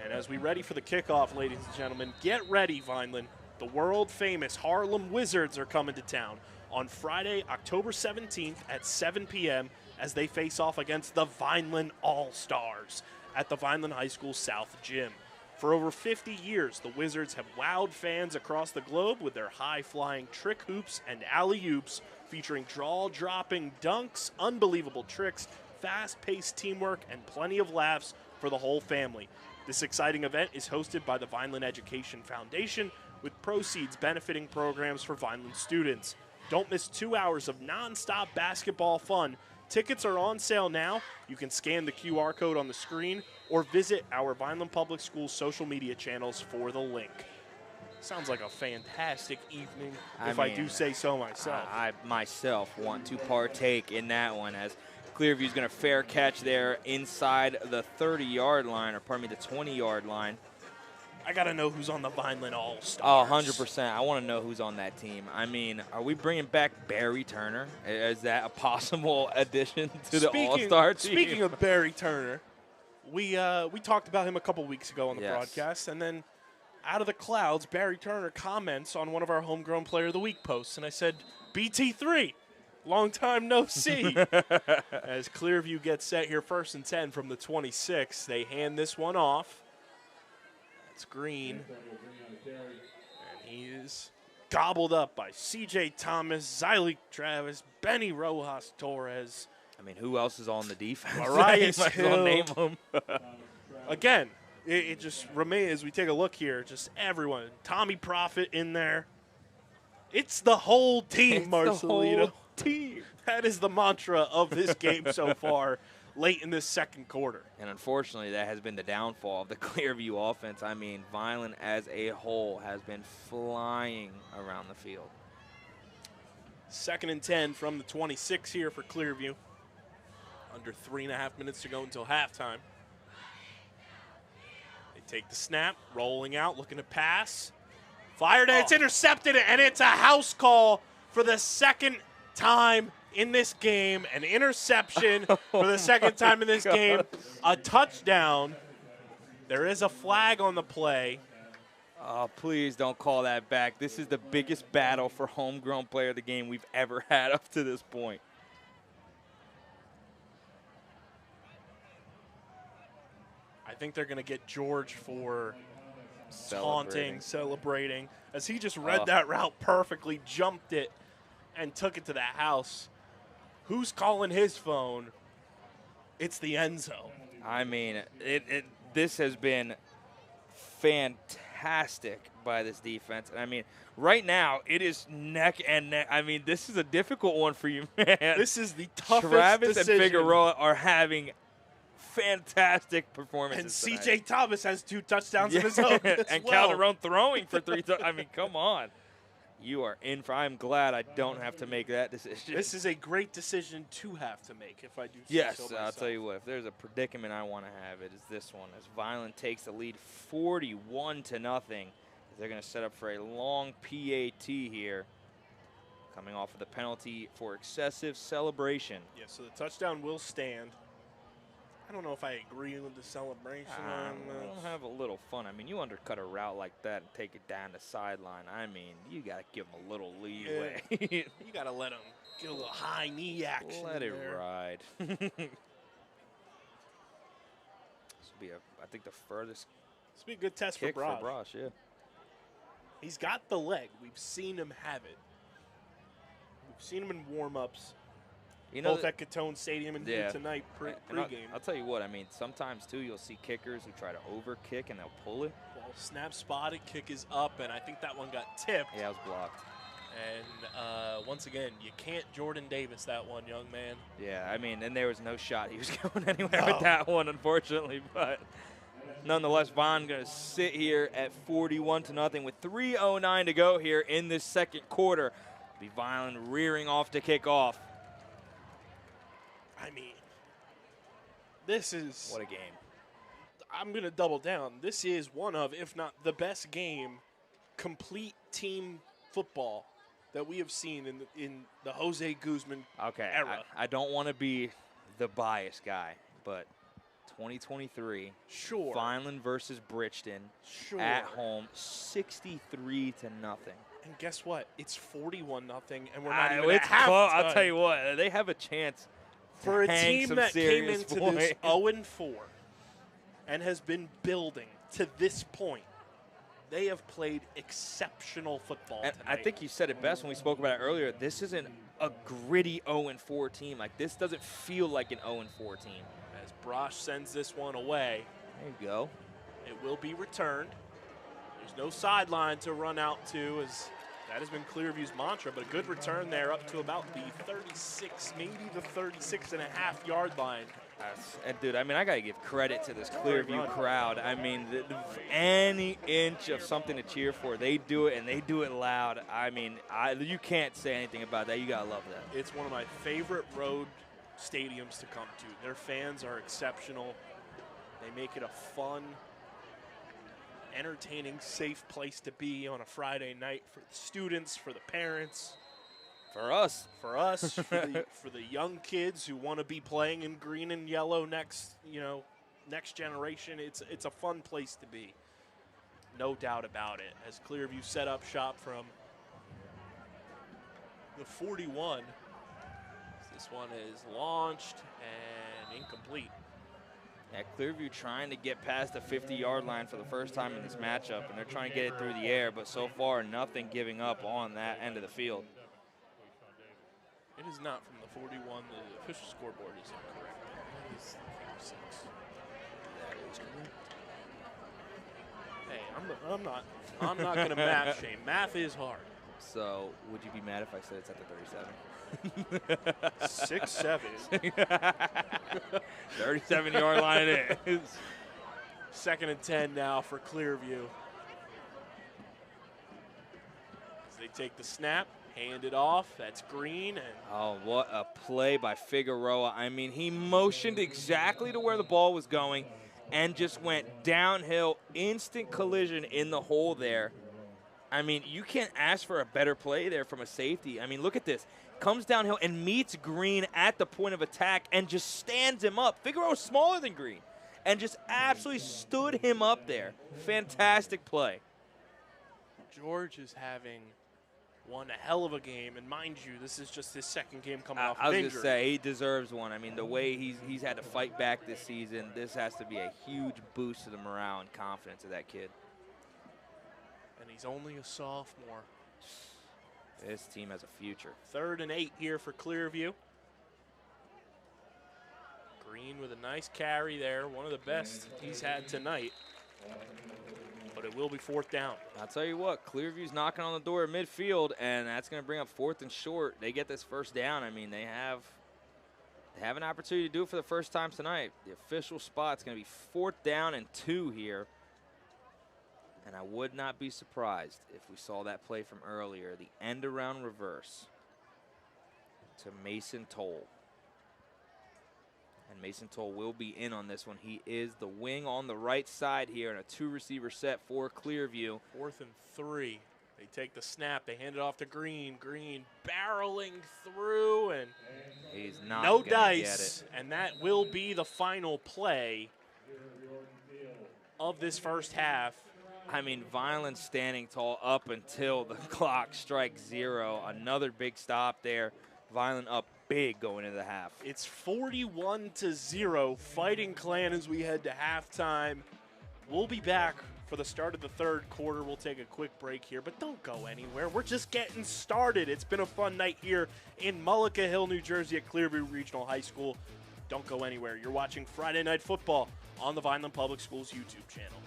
And as we ready for the kickoff, ladies and gentlemen, get ready, Vineland. The world-famous Harlem Wizards are coming to town on Friday, October 17th at 7 p.m. as they face off against the Vineland All-Stars at the Vineland High School South Gym. For over 50 years, the Wizards have wowed fans across the globe with their high-flying trick hoops and alley-oops, featuring jaw-dropping dunks, unbelievable tricks, fast-paced teamwork, and plenty of laughs for the whole family. This exciting event is hosted by the Vineland Education Foundation, with proceeds benefiting programs for Vineland students. Don't miss 2 hours of non-stop basketball fun. Tickets are on sale now. You can scan the QR code on the screen or visit our Vineland Public Schools social media channels for the link. Sounds like a fantastic evening, if I do say so myself. I myself want to partake in that one, as Clearview's going to fair catch there inside the 30-yard line, or pardon me, the 20-yard line. I got to know who's on the Vineland All-Stars. Oh, 100%. I want to know who's on that team. I mean, are we bringing back Barry Turner? Is that a possible addition to the All-Star team? Speaking of Barry Turner, we talked about him a couple weeks ago on the broadcast, and then out of the clouds, Barry Turner comments on one of our Homegrown Player of the Week posts, and I said, BT3, long time no see. As Clearview gets set here 1st and 10 from the 26, they hand this one off. It's Green, and he is gobbled up by C.J. Thomas, Zylik Travis, Benny Rojas Torres. I mean, who else is on the defense? Marias Hill. Name them. Again, it just remains, as we take a look here, just everyone. Tommy Profit in there. It's the whole team, Marcelino. The whole team. That is the mantra of this game so far, late in this second quarter. And unfortunately, that has been the downfall of the Clearview offense. I mean, Vineland as a whole has been flying around the field. 2nd and 10 from the 26 here for Clearview. Under 3.5 minutes to go until halftime. They take the snap, rolling out, looking to pass. Fired, and it's intercepted, and it's a house call for the second time in this game. An interception for the second time in this game. A touchdown. There is a flag on the play. Oh, please don't call that back. This is the biggest battle for Homegrown Player of the game we've ever had up to this point. I think they're going to get George for taunting, celebrating. As he just read that route perfectly, jumped it, and took it to the house. Who's calling his phone? It's the end zone. I mean, this has been fantastic by this defense. And I mean, right now, it is neck and neck. I mean, this is a difficult one for you, man. This is the toughest Travis decision. and Figueroa are having fantastic performances And C.J. tonight. Thomas has 2 touchdowns of his own as and well. Calderon throwing for 3 I mean, come on. You are in for. I'm glad I don't have to make that decision. This is a great decision to have to make, if I do say yes, so I'll myself. tell you what. If there's a predicament I want to have, it is this one. As Vineland takes the lead 41-0. They're going to set up for a long PAT here, coming off of the penalty for excessive celebration. Yeah, so the touchdown will stand. I don't know if I agree with the celebration. We'll have a little fun. I mean, you undercut a route like that and take it down the sideline. I mean, you got to give them a little leeway. Yeah. You got to let them get a little high knee action. Let it there. ride. This will be, I think, the furthest This will be a good test kick for Brosh. for Brosh, yeah. He's got the leg. We've seen him have it. We've seen him in warm-ups. You know, both at Catone Stadium and here tonight pre-game. I'll tell you what, I mean, sometimes, too, you'll see kickers who try to over-kick and they'll pull it. Well, snap spotted, kick is up, and I think that one got tipped. Yeah, it was blocked. And once again, you can't Jordan Davis that one, young man. Yeah, I mean, and there was no shot he was going anywhere with that one, unfortunately. But nonetheless, Vaughn going to sit here at 41-0 with 3:09 to go here in this second quarter. Be Vineland rearing off to kick off. I mean, this is... What a game. I'm going to double down. This is one of, if not the best game, complete team football that we have seen in the Jose Guzman era. I don't want to be the biased guy, but 2023, sure. Vineland versus Bridgeton, sure. At home, 63-0. And guess what? It's 41-0, and we're not even it's at halftime. close. I'll tell you what, they have a chance for a hang team some that came serious into points. this 0-4 and has been building to this point. They have played exceptional football And tonight. I think you said it best when we spoke about it earlier. This isn't a gritty 0-4 team. Like, this doesn't feel like an 0-4 team. As Brosh sends this one away, there you go. It will be returned. There's no sideline to run out to, as that has been Clearview's mantra, but a good return there up to about the 36, maybe the 36.5-yard line. And dude, I mean, I got to give credit to this Clearview crowd. I mean, any inch of something to cheer for, they do it, and they do it loud. I mean, you can't say anything about that. You got to love that. It's one of my favorite road stadiums to come to. Their fans are exceptional. They make it a fun entertaining, safe place to be on a Friday night for the students, for the parents. For us. For us, for the young kids who want to be playing in green and yellow next generation. It's a fun place to be. No doubt about it. As Clearview set up shop from the 41. This one is launched and incomplete. Yeah, Clearview trying to get past the 50-yard line for the first time in this matchup, and they're trying to get it through the air, but so far nothing giving up on that end of the field. It is not from the 41. The official scoreboard is incorrect. It is 6. That is correct. Hey, I'm not going to math shame. Math is hard. So would you be mad if I said it's at the 37? 6-7. 37-yard line it is. 2nd and 10 now for Clearview. As they take the snap, hand it off. That's Green. And oh, what a play by Figueroa. I mean, he motioned exactly to where the ball was going and just went downhill, instant collision in the hole there. I mean, you can't ask for a better play there from a safety. I mean, look at this. Comes downhill and meets Green at the point of attack and just stands him up. Figueroa's smaller than Green and just absolutely stood him up there. Fantastic play. George is having one hell of a game, and mind you, this is just his 2nd game coming off I was injury. going to say, he deserves one. I mean, the way he's had to fight back this season, this has to be a huge boost to the morale and confidence of that kid. And he's only a sophomore. This team has a future. 3rd and 8 here for Clearview. Green with a nice carry there, one of the best he's had tonight. But it will be 4th down. I'll tell you what, Clearview's knocking on the door at midfield, and that's going to bring up 4th and short. They get this 1st down. I mean, they have an opportunity to do it for the first time tonight. The official spot's going to be 4th down and 2 here. And I would not be surprised if we saw that play from earlier, the end-around reverse to Mason Toll. And Mason Toll will be in on this one. He is the wing on the right side here in a 2-receiver set for Clearview. 4th and 3. They take the snap. They hand it off to Green. Green barreling through, and he's not no gonna dice. get it. And that will be the final play of this first half. I mean, Vineland standing tall up until the clock strikes 0. Another big stop there. Vineland up big going into the half. It's 41-0, Fighting Clan as we head to halftime. We'll be back for the start of the 3rd quarter. We'll take a quick break here, but don't go anywhere. We're just getting started. It's been a fun night here in Mullica Hill, New Jersey at Clearview Regional High School. Don't go anywhere. You're watching Friday Night Football on the Vineland Public Schools YouTube channel.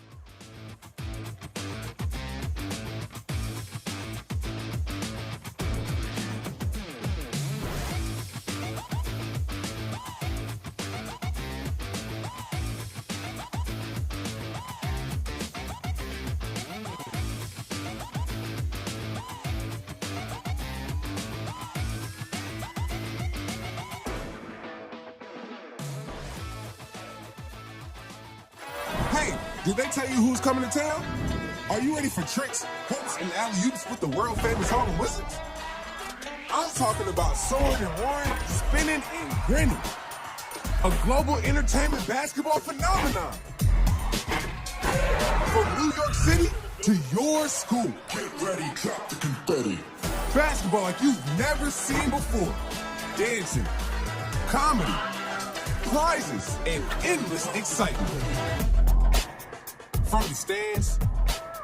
Hey, did they tell you who's coming to town? Are you ready for tricks, hoops, and alley-oops with the world-famous Harlem Wizards? I'm talking about soaring and roaring, spinning and grinning. A global entertainment basketball phenomenon. From New York City to your school. Get ready, drop the confetti. Basketball like you've never seen before. Dancing, comedy, prizes, and endless excitement. From the stands,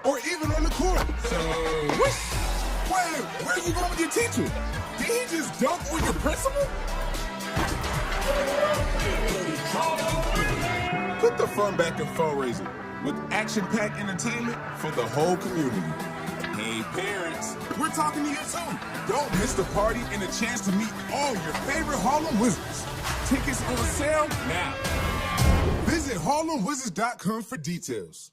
or even on the court. So, wait, where are you going with your teacher? Did he just dunk on your principal? Put the fun back in fundraising with action-packed entertainment for the whole community. Hey, parents, we're talking to you too. Don't miss the party and a chance to meet all your favorite Harlem Wizards. Tickets on sale now. Visit HarlemWizards.com for details.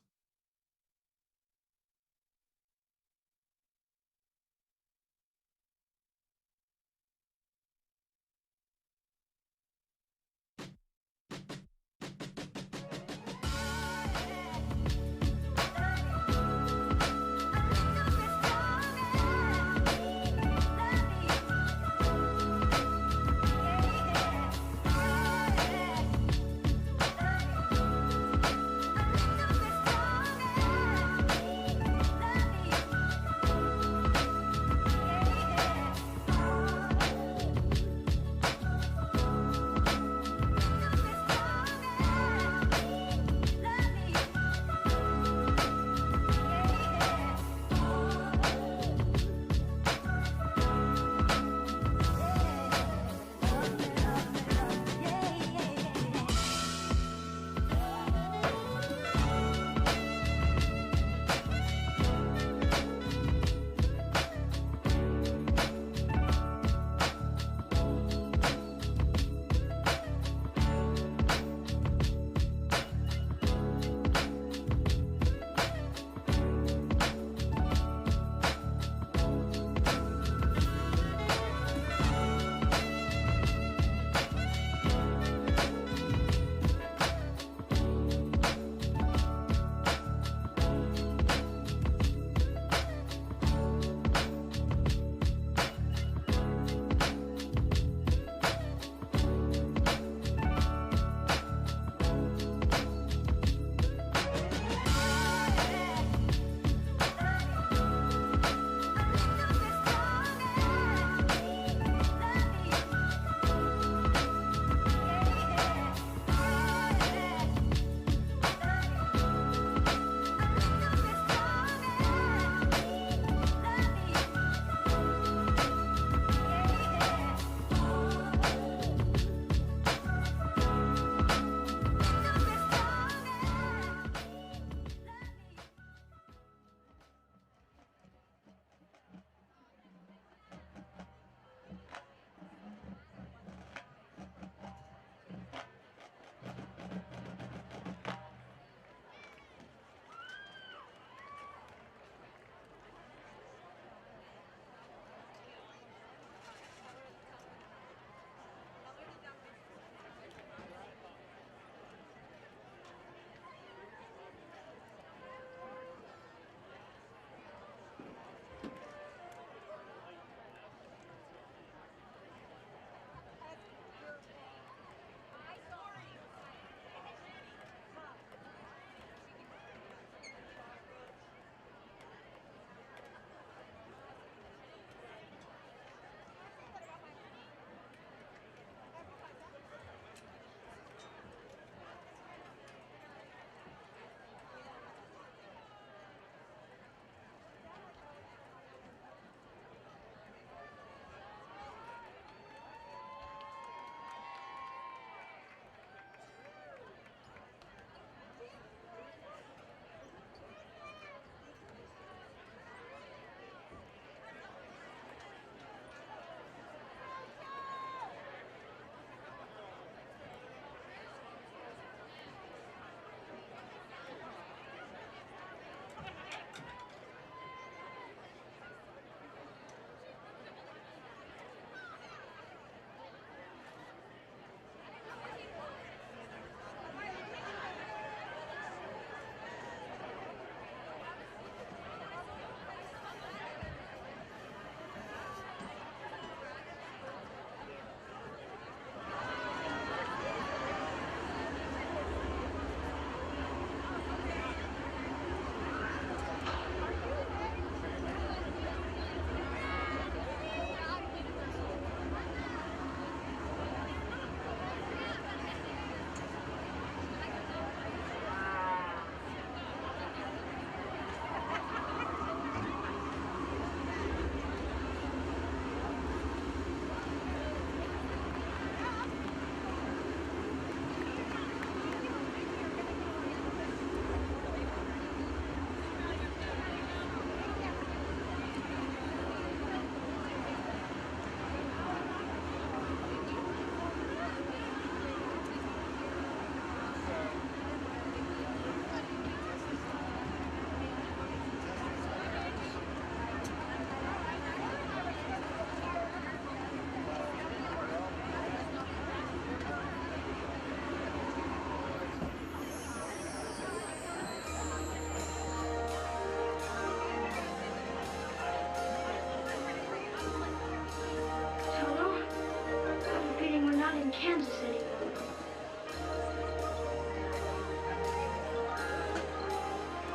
in Kansas anymore.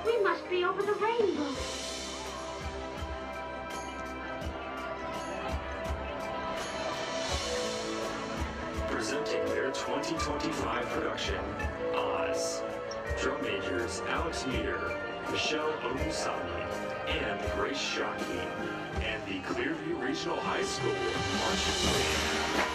We must be over the rainbow. Presenting their 2025 production, Oz. Drum majors Alex Meter, Michelle Ousami, and Grace Shockey, and the Clearview Regional High School Marching Band.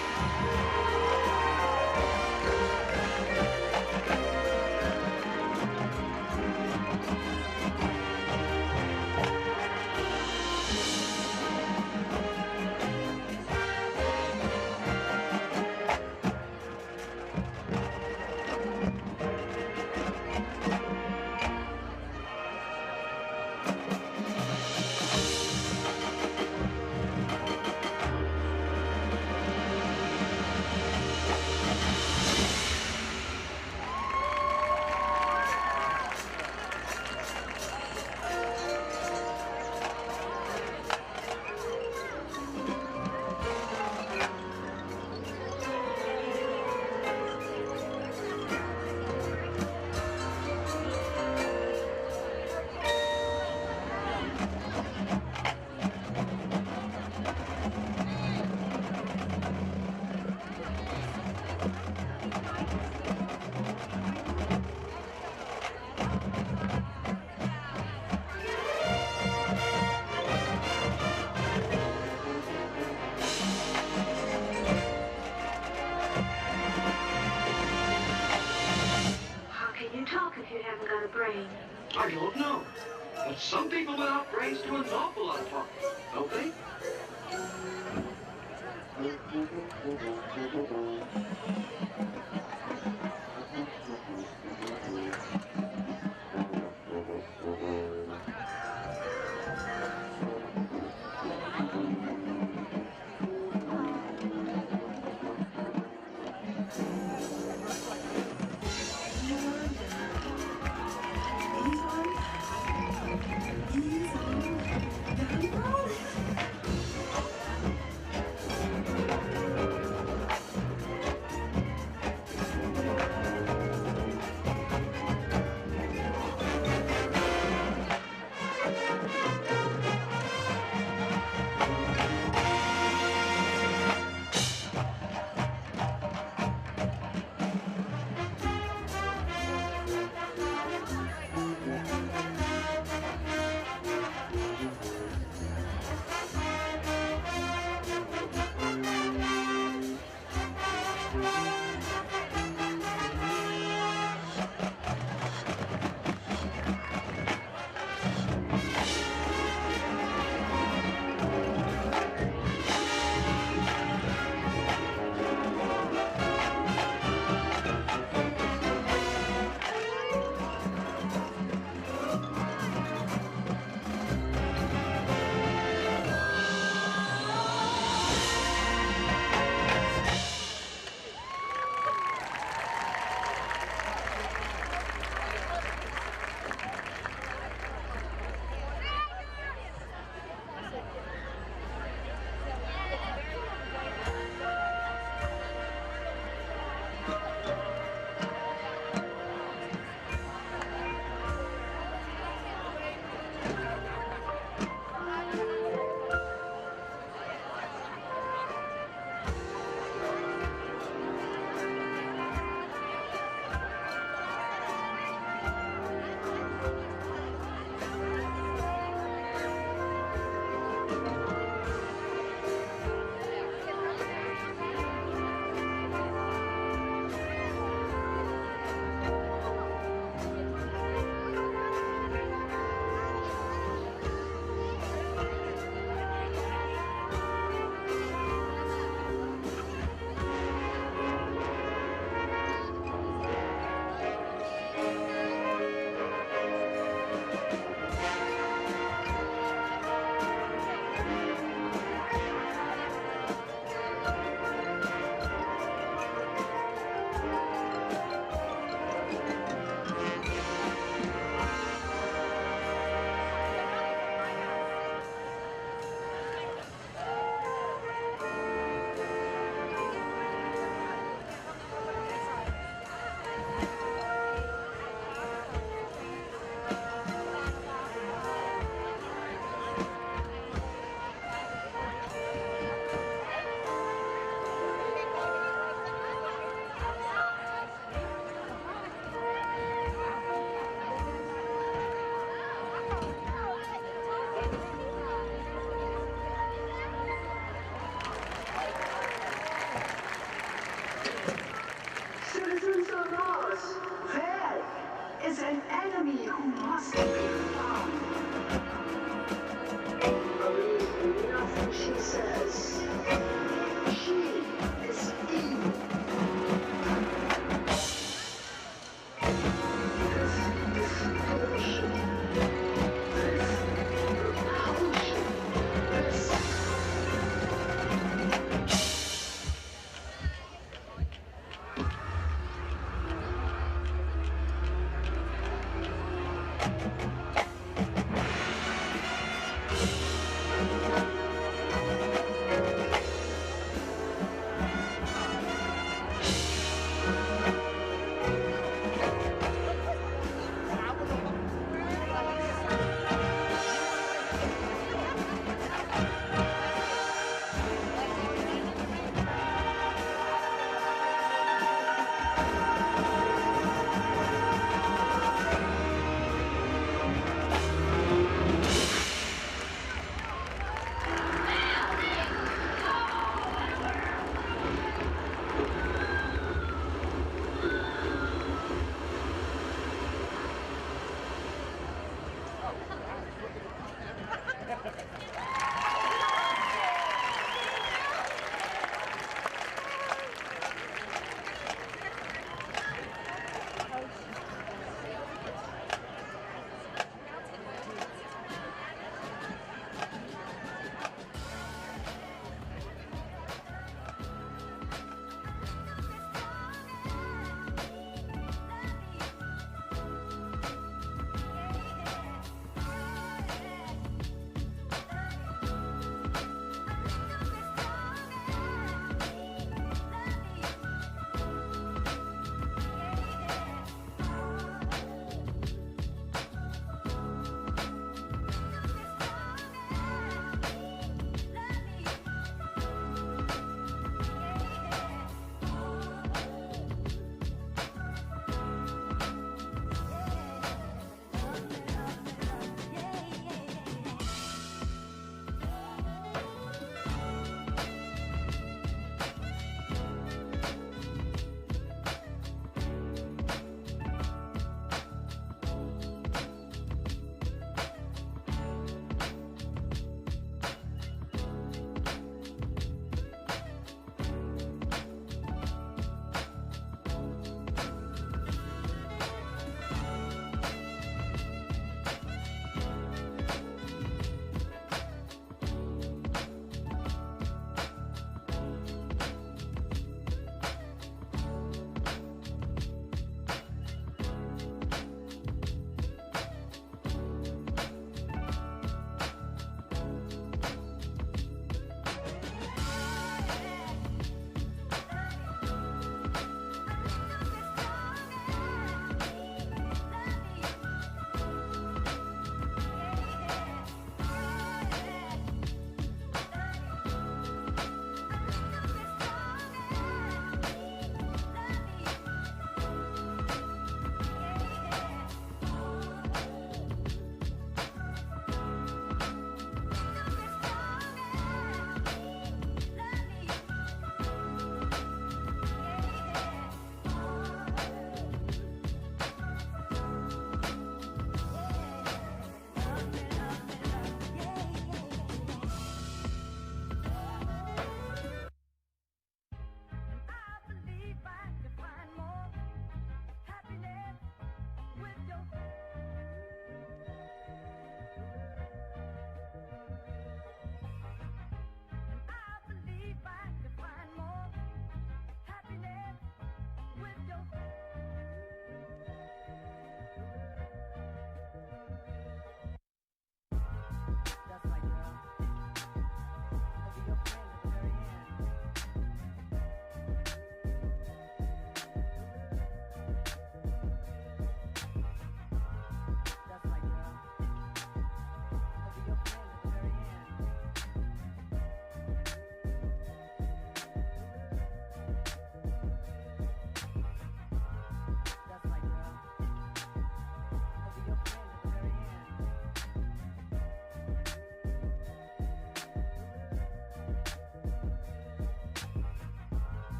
I don't know. But some people without brains do an awful lot of talking, don't they?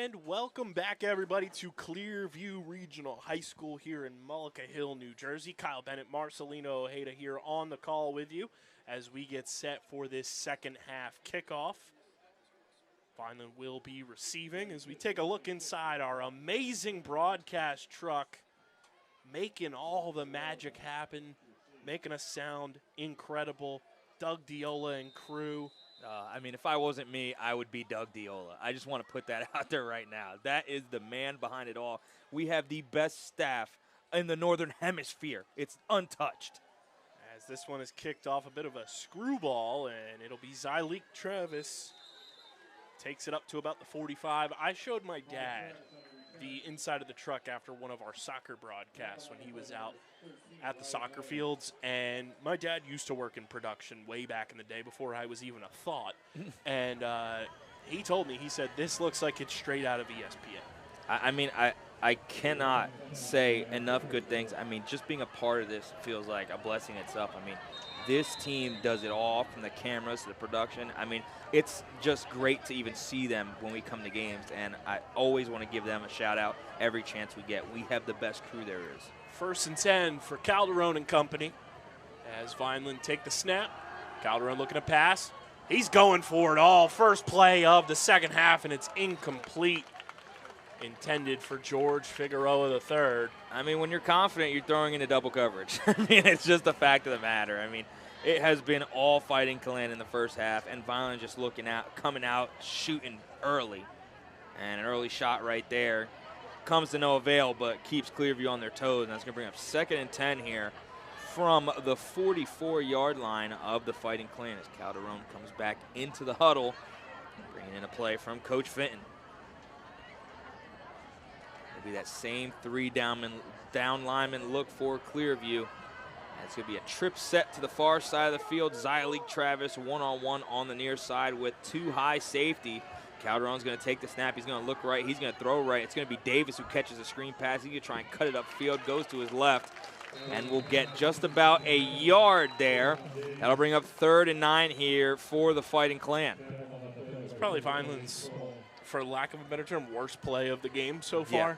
And welcome back, everybody, to Clearview Regional High School here in Mullica Hill, New Jersey. Kyle Bennett, Marcelino Ojeda here on the call with you as we get set for this second half kickoff. Vineland will be receiving as we take a look inside our amazing broadcast truck, making all the magic happen, making us sound incredible. Doug Diola and crew. I mean, if I wasn't me, I would be Doug Diola. I just want to put that out there right now. That is the man behind it all. We have the best staff in the Northern Hemisphere. It's untouched. As this one is kicked off, a bit of a screwball, and it'll be Zyleek Travis. Takes it up to about the 45. I showed my dad the inside of the truck after one of our soccer broadcasts when he was out at the soccer fields, and my dad used to work in production way back in the day before I was even a thought. And he told me, he said, this looks like it's straight out of ESPN. I mean, I cannot say enough good things. I mean, just being a part of this feels like a blessing itself. I mean, this team does it all, from the cameras to the production. I mean, it's just great to even see them when we come to games, and I always want to give them a shout-out every chance we get. We have the best crew there is. 1st and 10 for Calderon and company as Vineland take the snap. Calderon looking to pass. He's going for it all. First play of the second half, and it's incomplete. Intended for George Figueroa III. I mean, when you're confident, you're throwing into double coverage. I mean, it's just a fact of the matter. I mean, it has been all fighting Calan in the first half, and Vineland just coming out, shooting early. And an early shot right there comes to no avail, but keeps Clearview on their toes, and that's going to bring up 2nd and 10 here from the 44-yard line of the Fighting Clan as Calderon comes back into the huddle, bringing in a play from Coach Fenton. It'll be that same 3 down lineman look for Clearview. It's going to be a trip set to the far side of the field. Zyleek Travis one-on-one on the near side with 2 high safety. Calderon's going to take the snap. He's going to look right. He's going to throw right. It's going to be Davis who catches a screen pass. He's going to try and cut it upfield. Goes to his left. And we'll get just about a yard there. That'll bring up 3rd and 9 here for the Fighting Clan. It's probably Vineland's, for lack of a better term, worst play of the game so far. Yeah.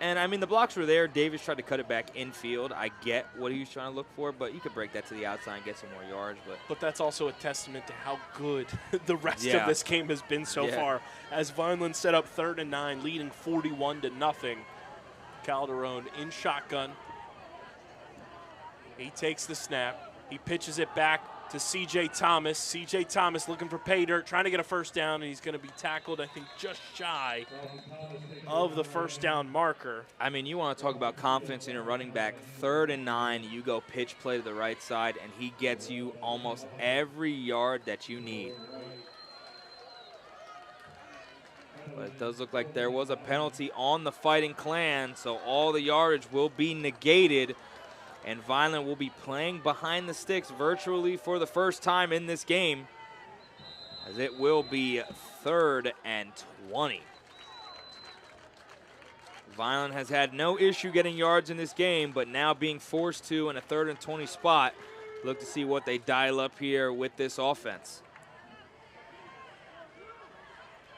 And, I mean, the blocks were there. Davis tried to cut it back infield. I get what he was trying to look for, but you could break that to the outside and get some more yards. But that's also a testament to how good the rest of this game has been so far. As Vineland set up 3rd and 9, leading 41-0. Calderon in shotgun. He takes the snap. He pitches it back to C.J. Thomas. C.J. Thomas looking for pay dirt, trying to get a first down, and he's going to be tackled, I think, just shy of the first down marker. I mean, you want to talk about confidence in a running back. 3rd and 9, you go pitch play to the right side, and he gets you almost every yard that you need. But it does look like there was a penalty on the Fighting Clan, so all the yardage will be negated. And Vineland will be playing behind the sticks virtually for the first time in this game, as it will be 3rd and 20. Vineland has had no issue getting yards in this game, but now being forced to in a 3rd and 20 spot. Look to see what they dial up here with this offense.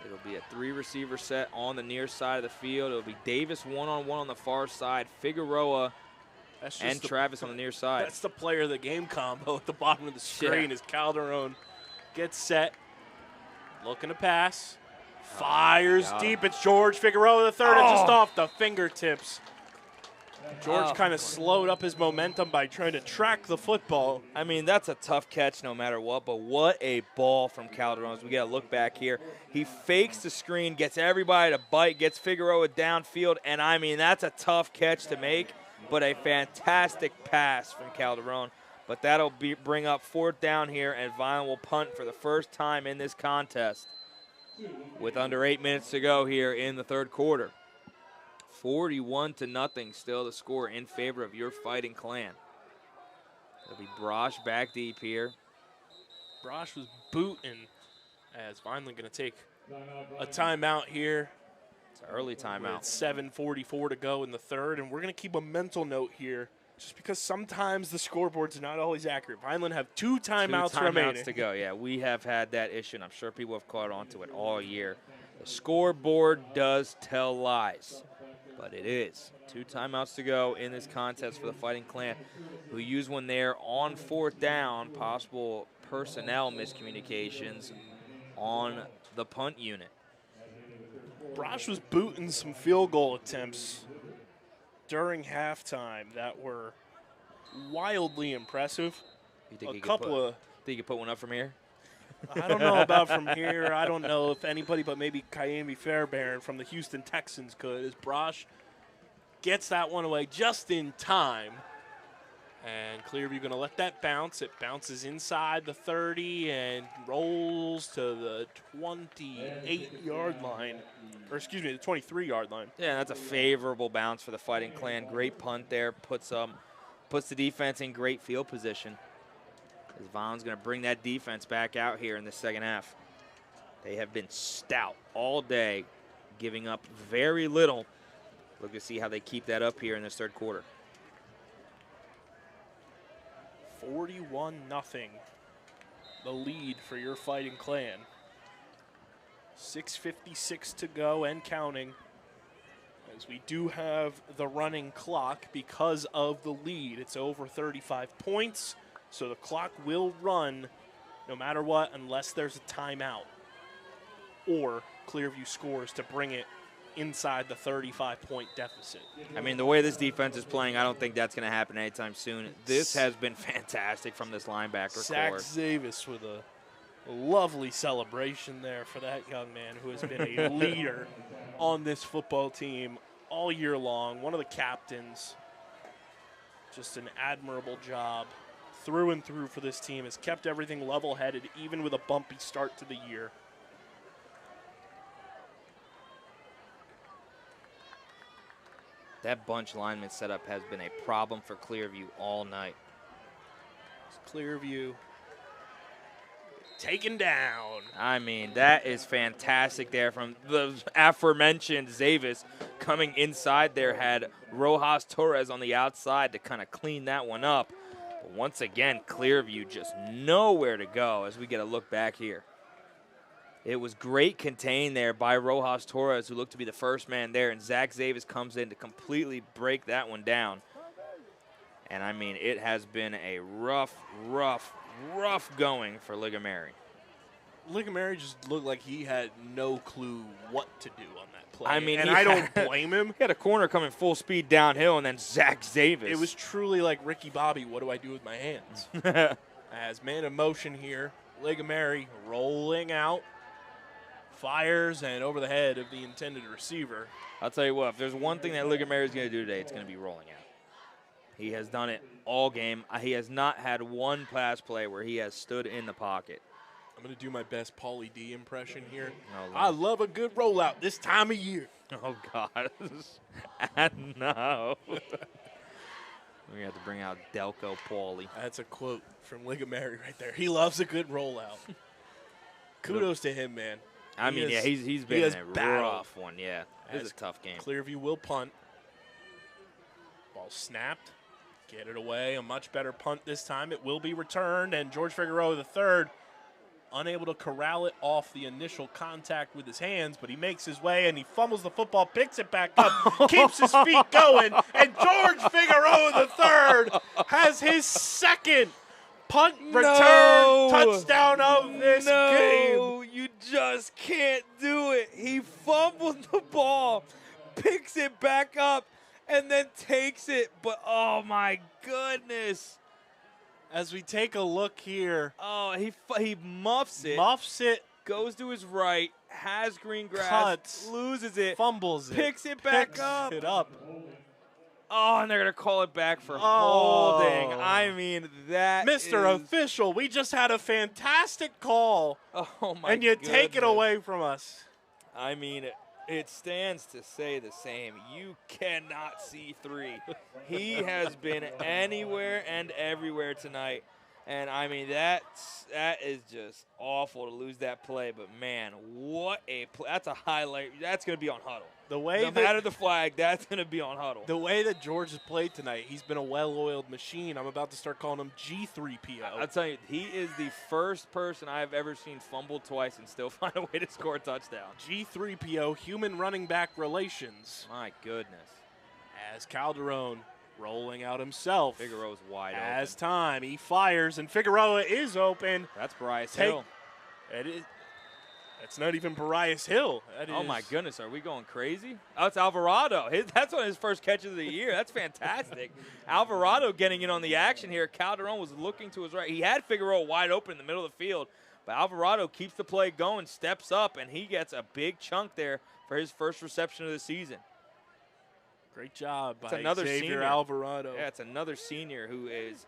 It'll be a 3-receiver set on the near side of the field. It'll be Davis one-on-one on the far side, Figueroa and Travis on the near side. That's the player of the game combo at the bottom of the screen as Calderon gets set, looking to pass, fires deep. It's George Figueroa III, just off the fingertips. George kind of slowed up his momentum by trying to track the football. I mean, that's a tough catch no matter what, but what a ball from Calderon. As we get a look back here, he fakes the screen, gets everybody to bite, gets Figueroa downfield, and I mean, that's a tough catch to make. But a fantastic pass from Calderon. But that'll bring up 4th down here, and Vineland will punt for the first time in this contest with under 8 minutes to go here in the 3rd quarter. 41-0 still the score in favor of your Fighting Clan. It'll be Brosh back deep here. Brosh was booting as Vineland going to take a timeout here. It's an early timeout. 7:44 to go in the 3rd, and we're going to keep a mental note here just because sometimes the scoreboard's not always accurate. Vineland have 2 timeouts remaining. To go, yeah. We have had that issue, and I'm sure people have caught on to it all year. The scoreboard does tell lies, but it is. 2 timeouts to go in this contest for the Fighting Clan, who use one there on 4th down. Possible personnel miscommunications on the punt unit. Brosh was booting some field goal attempts during halftime that were wildly impressive. You think A you couple of, think you could put one up from here? I don't know about from here. I don't know if anybody but maybe Kayemi Fairbairn from the Houston Texans could, as Brosh gets that one away just in time. And Clearview going to let that bounce. It bounces inside the 30 and rolls to the 28-yard line. Or excuse me, the 23-yard line. Yeah, that's a favorable bounce for the Fighting Clan. Great punt there. Puts the defense in great field position. As Vaughn's going to bring that defense back out here in the second half. They have been stout all day, giving up very little. Look to see how they keep that up here in this third quarter. 41-0, the lead for your Fighting Clan. 6:56 to go and counting, as we do have the running clock because of the lead. It's over 35 points, so the clock will run no matter what unless there's a timeout or Clearview scores to bring it inside the 35-point deficit. I mean, the way this defense is playing, I don't think that's going to happen anytime soon. This has been fantastic from this linebacker Zach core. Zavis with a lovely celebration there for that young man who has been a leader on this football team all year long. One of the captains. Just an admirable job through and through for this team. Has kept everything level-headed even with a bumpy start to the year. That bunch lineman setup has been a problem for Clearview all night. Clearview taken down. I mean, that is fantastic there from the aforementioned Zavis coming inside there. Had Rojas Torres on the outside to kind of clean that one up. But once again, Clearview just nowhere to go as we get a look back here. It was great contained there by Rojas Torres, who looked to be the first man there, and Zach Zavis comes in to completely break that one down. And, I mean, it has been a rough going for Ligamary. Ligamary just looked like he had no clue what to do on that play. I mean, and I don't blame him. He had a corner coming full speed downhill, and then Zach Zavis. It was truly like Ricky Bobby, what do I do with my hands? As man of motion here, Ligamary rolling out. Fires and over the head of the intended receiver. I'll tell you what, if there's one thing that Ligamary is going to do today, it's going to be rolling out. He has done it all game. He has not had one pass play where he has stood in the pocket. I'm going to do my best Paulie D impression here. Oh, I love a good rollout this time of year. Oh, God. No. We have to bring out Delco Paulie. That's a quote from Ligamary right there. He loves a good rollout. Kudos to him, man. I mean, yeah, he's been in a rough one, yeah. This is a tough game. Clearview will punt. Ball snapped. Get it away. A much better punt this time. It will be returned, and George Figueroa III unable to corral it off the initial contact with his hands, but he makes his way, and he fumbles the football, picks it back up, keeps his feet going, and George Figueroa III has his second punt return touchdown of this game. You just can't do it. He fumbled the ball, picks it back up, and then takes it. But, oh, my goodness. As we take a look here. Oh, he muffs it. Muffs it. Goes to his right, has green grass, cuts, loses it, fumbles it, picks it back up. It up. Oh, and they're going to call it back for holding. I mean, that Mr. Official, we just had a fantastic call. Oh, my And you take it away from us. I mean, it stands to say the same. You cannot see 3. He has been anywhere and everywhere tonight. And, I mean, that is just awful to lose that play. But, man, what a play. That's a highlight. That's going to be on Huddle. No matter the flag, that's going to be on Huddle. The way that George has played tonight, he's been a well-oiled machine. I'm about to start calling him G3PO. I'll tell you, he is the first person I've ever seen fumble twice and still find a way to score a touchdown. G3PO, human running back relations. My goodness. As Calderon rolling out himself. Figueroa's wide open. As time, he fires, and Figueroa is open. That's Bryce Hill. It is. That's not even Bryce Hill. Oh, my goodness. Are we going crazy? Oh, it's Alvarado. That's one of his first catches of the year. That's fantastic. Alvarado getting in on the action here. Calderon was looking to his right. He had Figueroa wide open in the middle of the field, but Alvarado keeps the play going, steps up, and he gets a big chunk there for his first reception of the season. Great job by another Xavier senior. Alvarado. Yeah, it's another senior who is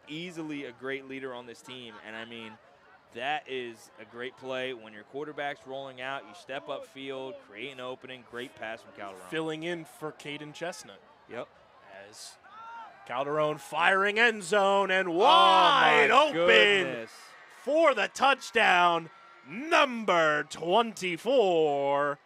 easily a great leader on this team. And, I mean, that is a great play. When your quarterback's rolling out, you step up field, create an opening. Great pass from Calderon. Filling in for Caden Chestnut. Yep. As Calderon firing end zone and wide open for the touchdown. Number 24.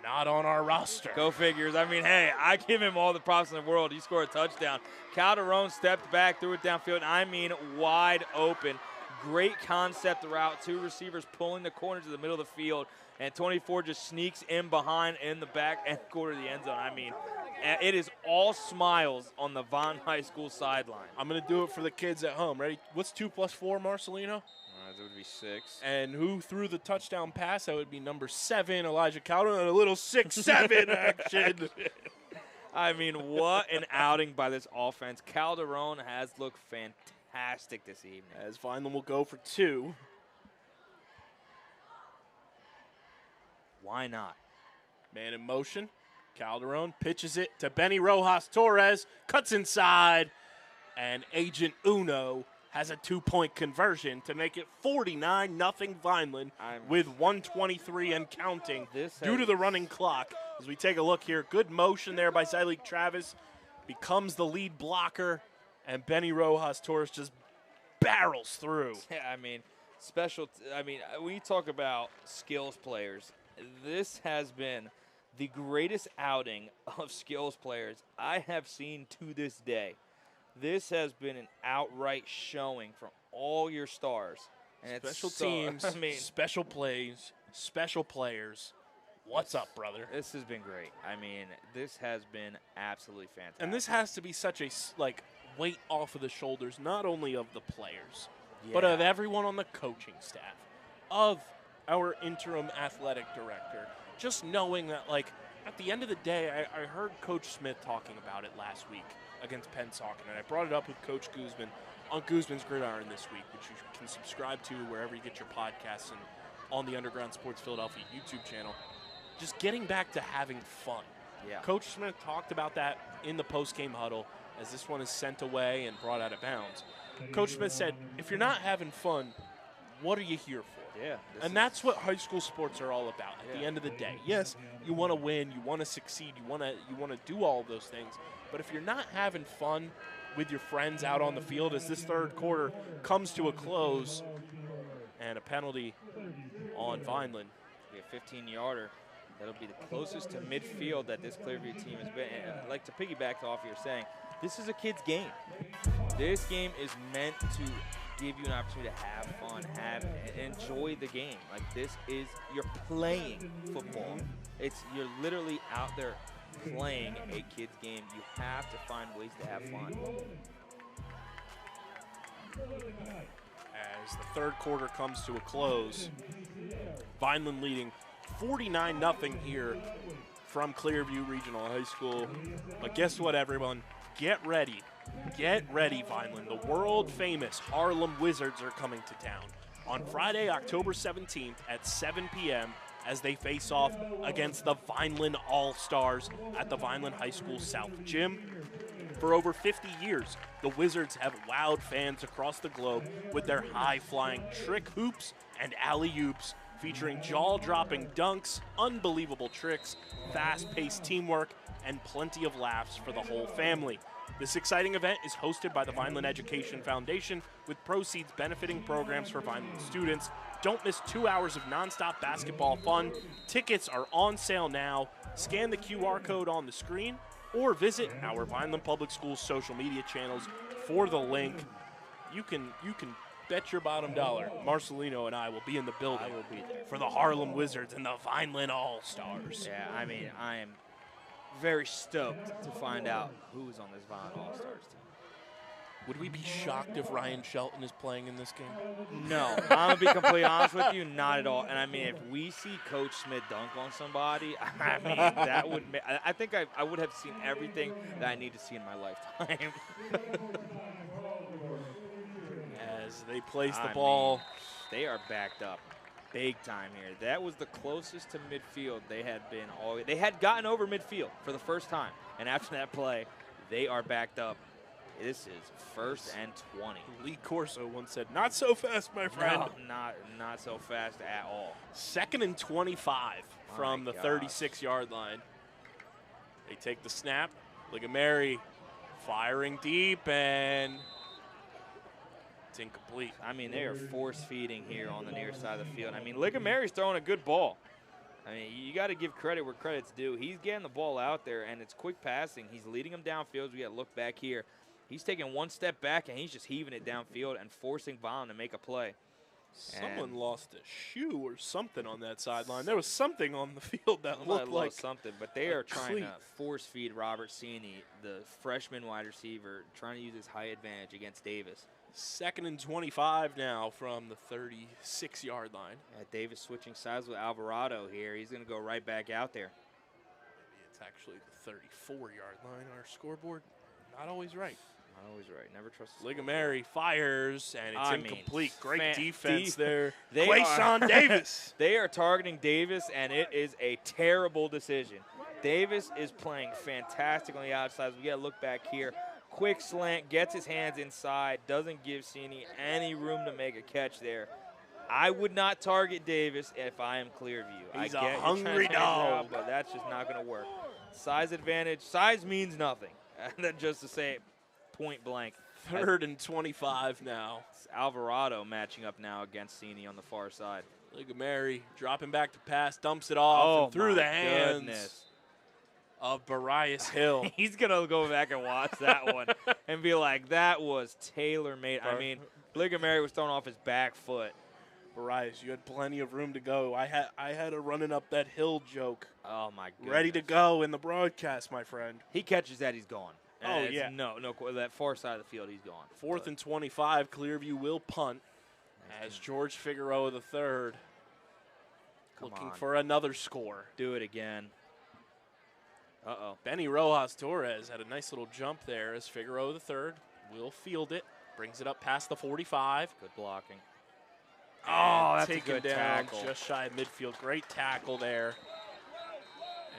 Not on our roster. Go figures. I mean, hey, I give him all the props in the world. He scored a touchdown. Calderon stepped back, threw it downfield. I mean, wide open. Great concept route. Two receivers pulling the corners of the middle of the field. And 24 just sneaks in behind in the back end quarter of the end zone. I mean, it is all smiles on the Vaughn High School sideline. I'm going to do it for the kids at home. Ready? What's 2 + 4, Marcelino? That would be 6. And who threw the touchdown pass? That would be number 7, Elijah Calderon, and a little 6-7 action. I mean, what an outing by this offense. Calderon has looked fantastic this evening. As Vineland will go for 2. Why not? Man in motion. Calderon pitches it to Benny Rojas Torres, cuts inside, and Agent Uno has a 2-point conversion to make it 49-0 Vineland with 1:23 and counting due to the running clock. As we take a look here, good motion there by Zyleek Travis, becomes the lead blocker, and Benny Rojas Torres just barrels through. Yeah, I mean, when you talk about skills players, this has been the greatest outing of skills players I have seen to this day. This has been an outright showing from all your stars. And special teams, special plays, special players. What's up, brother? This has been great. I mean, this has been absolutely fantastic. And this has to be such a weight off of the shoulders, not only of the players, but of everyone on the coaching staff, of our interim athletic director. Just knowing that, at the end of the day, I heard Coach Smith talking about it last week against Penn Saucon, and I brought it up with Coach Guzman on Guzman's Gridiron this week, which you can subscribe to wherever you get your podcasts and on the Underground Sports Philadelphia YouTube channel. Just getting back to having fun. Yeah. Coach Smith talked about that in the post-game huddle as this one is sent away and brought out of bounds. Coach Smith said, if you're not having fun, what are you here for? Yeah. And that's what high school sports are all about at the end of the day. Yes, you want to win, you want to succeed, you want to do all of those things. But if you're not having fun with your friends out on the field as this third quarter comes to a close, and a penalty on Vineland. A 15-yarder. That'll be the closest to midfield that this Clearview team has been. And I'd like to piggyback off you're saying, this is a kid's game. This game is meant to give you an opportunity to have fun, enjoy the game. You're playing football. You're literally out there playing a kid's game. You have to find ways to have fun. As the third quarter comes to a close, Vineland leading 49-0 here from Clearview Regional High School. But guess what, everyone? Get ready. Get ready, Vineland. The world-famous Harlem Wizards are coming to town on Friday, October 17th at 7 p.m. as they face off against the Vineland All-Stars at the Vineland High School South Gym. For over 50 years, the Wizards have wowed fans across the globe with their high-flying trick hoops and alley-oops, featuring jaw-dropping dunks, unbelievable tricks, fast-paced teamwork, and plenty of laughs for the whole family. This exciting event is hosted by the Vineland Education Foundation with proceeds benefiting programs for Vineland students. Don't miss 2 hours of nonstop basketball fun. Tickets are on sale now. Scan the QR code on the screen or visit our Vineland Public Schools social media channels for the link. You can bet your bottom dollar Marcelino and I will be in the building. I will be there. For the Harlem Wizards and the Vineland All-Stars. Yeah, I mean, I am very stoked to find out who's on this Vineland All-Stars team. Would we be shocked if Ryan Shelton is playing in this game? No, I'm going to be completely honest with you, not at all. And I mean, if we see Coach Smith dunk on somebody, I mean, that would I think I would have seen everything that I need to see in my lifetime. As they place the ball. They are backed up big time here. That was the closest to midfield they had been all. They had gotten over midfield for the first time. And after that play, they are backed up. This is 1st and 20. Lee Corso once said, "Not so fast, my friend." No, not so fast at all. 2nd and 25 from the 36-yard line. They take the snap. Ligamary firing deep, and it's incomplete. I mean, they are force feeding here on the near side of the field. I mean, Ligamary's throwing a good ball. I mean, you got to give credit where credit's due. He's getting the ball out there, and it's quick passing. He's leading them downfield. We got to look back here. He's taking one step back, and he's just heaving it downfield and forcing Vineland to make a play. Someone lost a shoe or something on that sideline. There was something on the field that looked like something, but they are trying to force feed Robert Cini, the freshman wide receiver, trying to use his height advantage against Davis. 2nd and 25 now from the 36-yard line. Yeah, Davis switching sides with Alvarado here. He's going to go right back out there. Maybe it's actually the 34-yard line on our scoreboard. Not always right. Not always right. Never trust the Ligamary fires, and it's incomplete. Great defense there. Quayshawn Davis. They are targeting Davis, and it is a terrible decision. Davis is playing fantastic on the outside. We got to look back here. Quick slant, gets his hands inside, doesn't give Cini any room to make a catch there. I would not target Davis if I am Clearview. He's a hungry dog. But that's just not going to work. Size advantage. Size means nothing. And then just to say it point blank. 3rd and 25 now. It's Alvarado matching up now against Cini on the far side. Ligamary dropping back to pass, dumps it off and through the hands of Vineland Hill. He's going to go back and watch that one and be like, that was tailor-made. I mean, Ligamary was thrown off his back foot. Vineland, you had plenty of room to go. I had a running up that hill joke. Oh, my goodness. Ready to go in the broadcast, my friend. He catches that, he's gone. Oh, yeah. No, that far side of the field, he's gone. 4th and 25, Clearview will punt as George Figueroa III looking for another score. Do it again. Uh-oh. Benny Rojas Torres had a nice little jump there as Figueroa III will field it, brings it up past the 45. Good blocking. Oh, that's taken a good down tackle. Just shy of midfield. Great tackle there.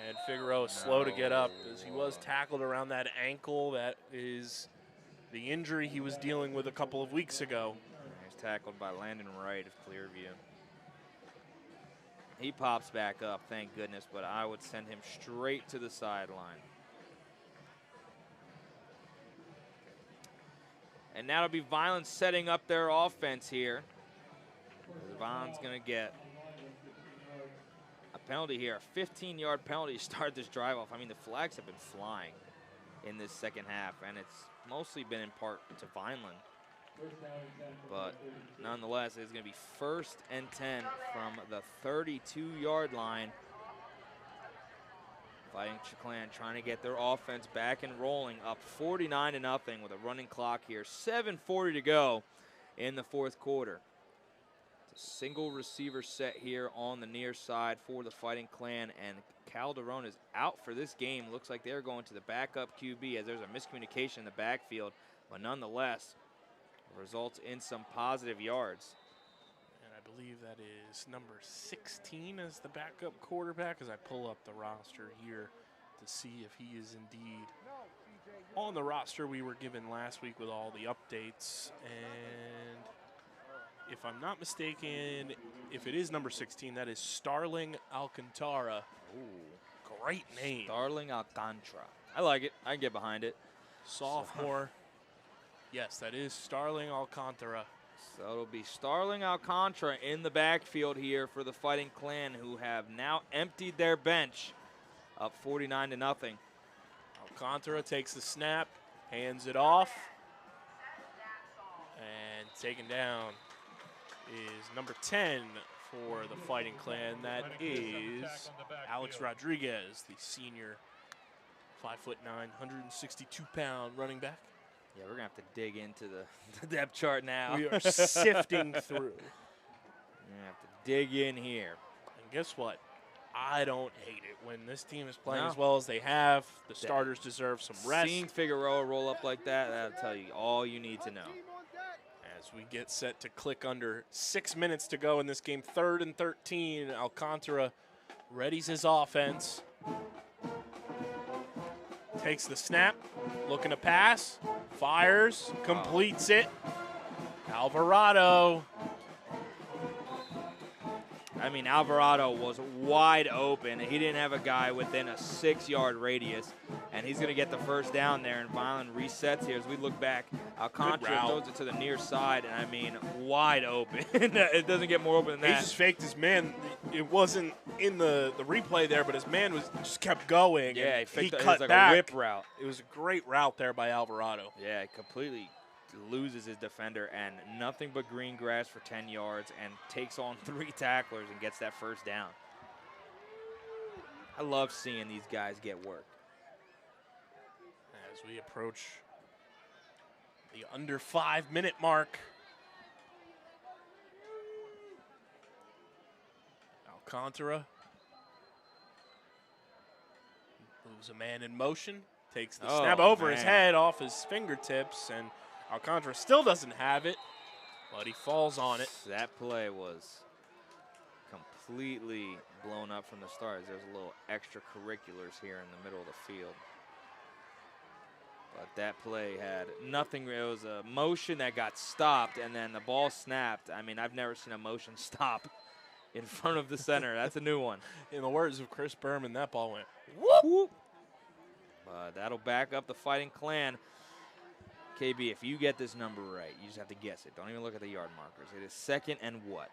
And Figueroa slow to get up as he was tackled around that ankle. That is the injury he was dealing with a couple of weeks ago. He's tackled by Landon Wright of Clearview. He pops back up, thank goodness, but I would send him straight to the sideline. And now it'll be Vineland setting up their offense here. Vineland's going to get a penalty here, a 15-yard penalty to start this drive off. I mean, the flags have been flying in this second half, and it's mostly been in part to Vineland. But nonetheless, it's going to be 1st and 10 from the 32-yard line. Fighting Chiclan trying to get their offense back and rolling, up 49-0 with a running clock here. 7:40 to go in the 4th quarter. It's a single receiver set here on the near side for the Fighting Clan, and Calderon is out for this game. Looks like they're going to the backup QB as there's a miscommunication in the backfield, but nonetheless, results in some positive yards. And I believe that is number 16 as the backup quarterback as I pull up the roster here to see if he is indeed on the roster we were given last week with all the updates. And if I'm not mistaken, if it is number 16, that is Starling Alcantara. Ooh, great name. Starling Alcantara. I like it. I can get behind it. sophomore. Yes, that is Starling Alcantara. So it'll be Starling Alcantara in the backfield here for the Fighting Clan, who have now emptied their bench, up 49-0. Alcantara takes the snap, hands it off, and taken down is number 10 for the Fighting Clan. That is Alex Rodriguez, the senior 5'9", 162-pound running back. Yeah, we're going to have to dig into the depth chart now. We are sifting through. We're going to have to dig in here. And guess what? I don't hate it. When this team is playing as well as they have, the starters deserve some rest. Seeing Figueroa roll up like that, that'll tell you all you need to know. As we get set to click under 6 minutes to go in this game, 3rd and 13, Alcantara readies his offense. Takes the snap, looking to pass, fires, completes it. Alvarado. I mean, Alvarado was wide open. He didn't have a guy within a 6-yard radius, and he's going to get the first down there, and Vineland resets here. As we look back, Alcantara throws it to the near side, and I mean, wide open. It doesn't get more open than that. He just faked his man. It wasn't in the replay there, but his man just kept going. Yeah, he cut it was like back. a whip route. It was a great route there by Alvarado. Yeah, he completely loses his defender, and nothing but green grass for 10 yards, and takes on 3 tacklers and gets that first down. I love seeing these guys get work. As we approach the under 5-minute mark, Alcantara moves a man in motion, takes the snap over his head off his fingertips, and Alcantara still doesn't have it, but he falls on it. That play was completely blown up from the start. There's a little extracurriculars here in the middle of the field. But that play had nothing. It was a motion that got stopped, and then the ball snapped. I mean, I've never seen a motion stop in front of the center. That's a new one. In the words of Chris Berman, that ball went whoop, whoop. That'll back up the Fighting Clan. KB, if you get this number right, you just have to guess it. Don't even look at the yard markers. It is 2nd and what?